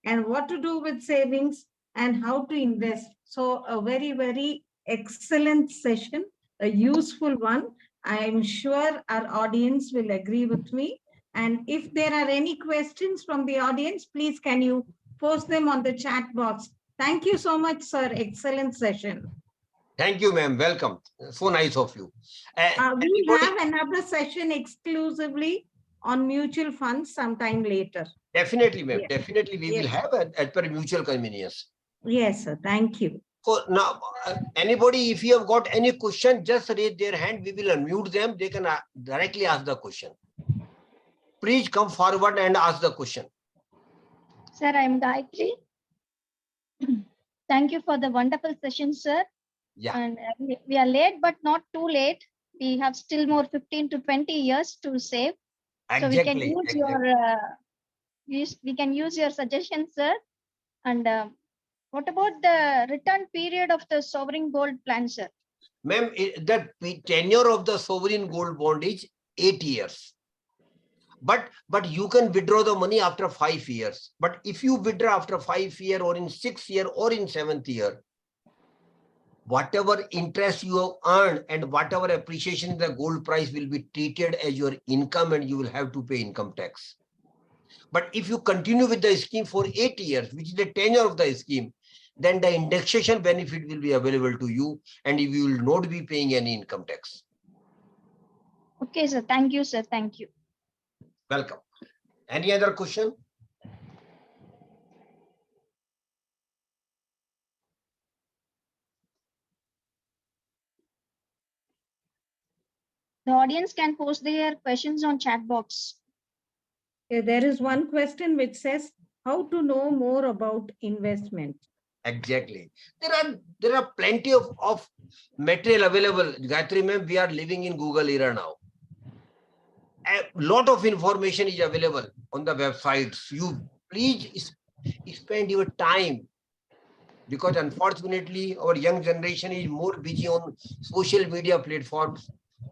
and what to do with savings and how to invest. So a very excellent session, a useful one. I'm sure our audience will agree with me. And if there are any questions from the audience, please can you post them on the chat box. Thank you so much, sir. Excellent session. Thank you, ma'am. Welcome. So nice of you. We Anybody- have another session exclusively on mutual funds sometime later. Definitely, ma'am. Yes. Definitely, we will Yes. have as per mutual convenience. Yes, sir. Thank you. So now, anybody, if you have got any question, just raise their hand. We will unmute them. They can directly ask the question. Please come forward and ask the question. Sir, I am Gayatri. Thank you for the wonderful session, sir. Yeah. And we are late, but not too late. We have still more 15 to 20 years to save. So we can Exactly. use we can use your suggestions, sir. And what about the return period of the sovereign gold plan, sir? Ma'am, the tenure of the sovereign gold bond is 8 years. But you can withdraw the money after 5 years. But if you withdraw after 5 years or in 6 year or in 7th year, whatever interest you have earned and whatever appreciation in the gold price will be treated as your income and you will have to pay income tax. But if you continue with the scheme for 8 years, which is the tenure of the scheme, then the indexation benefit will be available to you and you will not be paying any income tax. Okay, sir. Thank you, sir. Thank you. Welcome. Any other question? The audience can post their questions on chat box. There is one question which says, how to know more about investment? Exactly. There are plenty of material available. Gayatri ma'am, we are living in Google era now. A lot of information is available on the websites. You please spend your time, because unfortunately our young generation is more busy on social media platforms.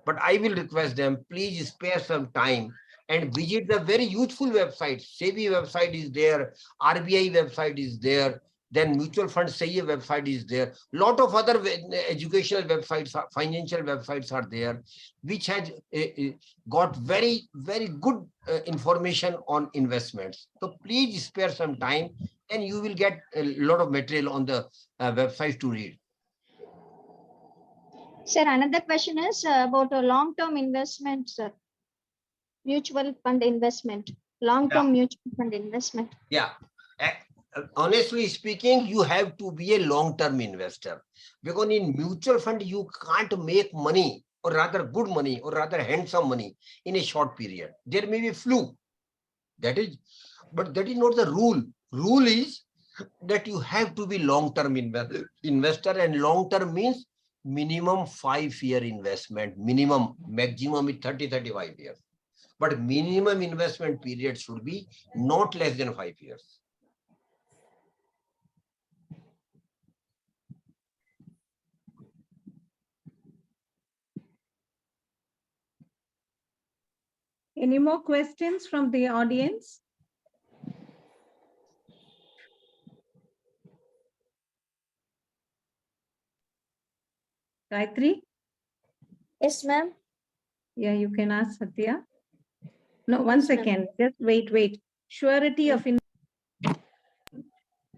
But I will request them, please spare some time and visit the very useful websites. SEBI website is there, RBI website is there, then mutual fund Sahiye website is there. Lot of other educational websites, financial websites are there, which has got very, very good information on investments. So please spare some time and you will get a lot of material on the website to read. Sir, another question is about a long-term investment, sir. Mutual fund investment, long-term mutual fund investment. Yeah. Honestly speaking, you have to be a long-term investor, because in mutual fund, you can't make money, or rather good money, or rather handsome money in a short period. There may be fluke. But that is not the rule. Rule is that you have to be long-term investor, and long-term means minimum 5-year investment, minimum, maximum is 30-35 years. But minimum investment period should be not less than 5 years. Any more questions from the audience? Gayatri? Yes, ma'am. Yeah, you can ask Satya. No, one second. Just wait. Surety of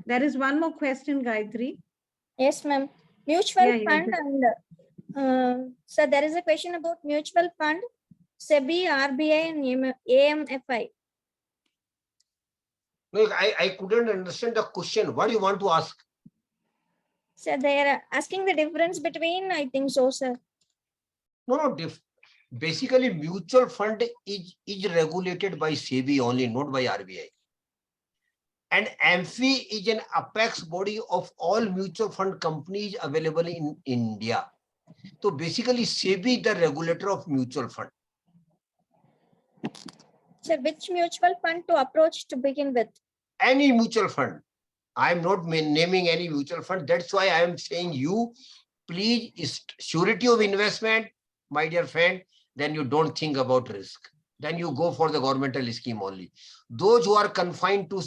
there is one more question, Gayatri. Yes, ma'am. Mutual Yeah, fund and so there is a question about mutual fund, SEBI, RBI, and AMFI. No, I couldn't understand the question. What do you want to ask? So they are asking the difference between, I think so, sir. No. Basically, mutual fund is regulated by SEBI only, not by RBI. And AMFI is an apex body of all mutual fund companies available in India. So basically, SEBI is the regulator of mutual fund. So which mutual fund to approach to begin with? Any mutual fund. I am not naming any mutual fund. That's why I am saying you, please, surety of investment, my dear friend, then you don't think about risk. Then you go for the governmental scheme only. Those who are confined to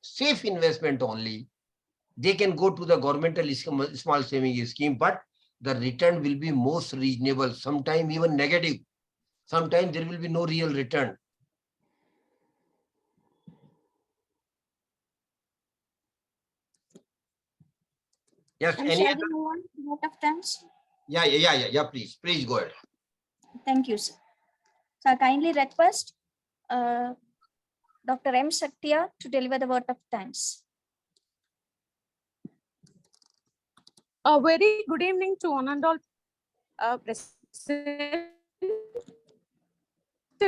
safe investment only, they can go to the governmental small savings scheme, but the return will be most reasonable, sometimes even negative. Sometimes there will be no real return. Yes, I'm any sharing one lot of them. chance? Yeah, please go ahead. Thank you, sir. So I kindly request Dr. M. Satya to deliver the word of thanks. A very good evening to one and all present.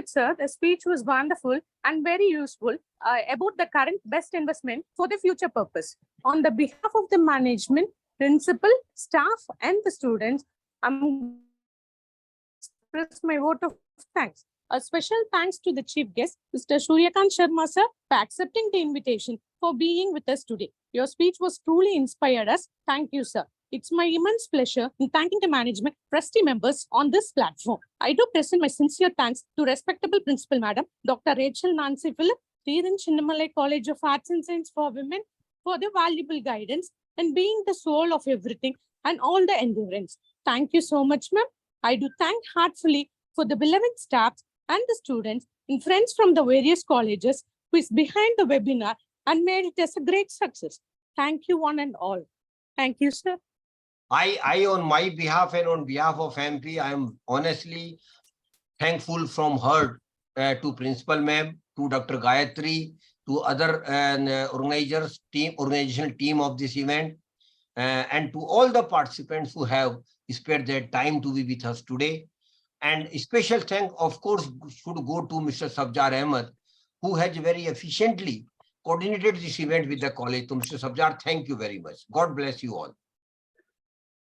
Sir, the speech was wonderful and very useful about the current best investment for the future purpose. On the behalf of the management, principal, staff, and the students, I'm express my vote of thanks. A special thanks to the chief guest, Mr. Suryakant Sharma sir, for accepting the invitation for being with us today. Your speech was truly inspired us. Thank you, sir. It's my immense pleasure in thanking the management, trustee members on this platform. I do present my sincere thanks to respectable Principal Madam, Dr. Rachel Nancy Philip, Theeran Chinnamalai College of Arts and Science for Women, for the valuable guidance and being the soul of everything and all the endurance. Thank you so much, ma'am. I do thank heartfully for the beloved staffs and the students and friends from the various colleges who is behind the webinar and made it as a great success. Thank you one and all. Thank you, sir. I on my behalf and on behalf of MP, I am honestly thankful from her to Principal Ma'am, to Dr. Gayatri, to other organizational team of this event, and to all the participants who have spared their time to be with us today. And a special thank, of course, should go to Mr. Sabjar Ahmed, who has very efficiently coordinated this event with the college. So, Mr. Sabjar, thank you very much. God bless you all.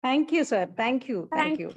Thank you, sir. Thank you. Thank you.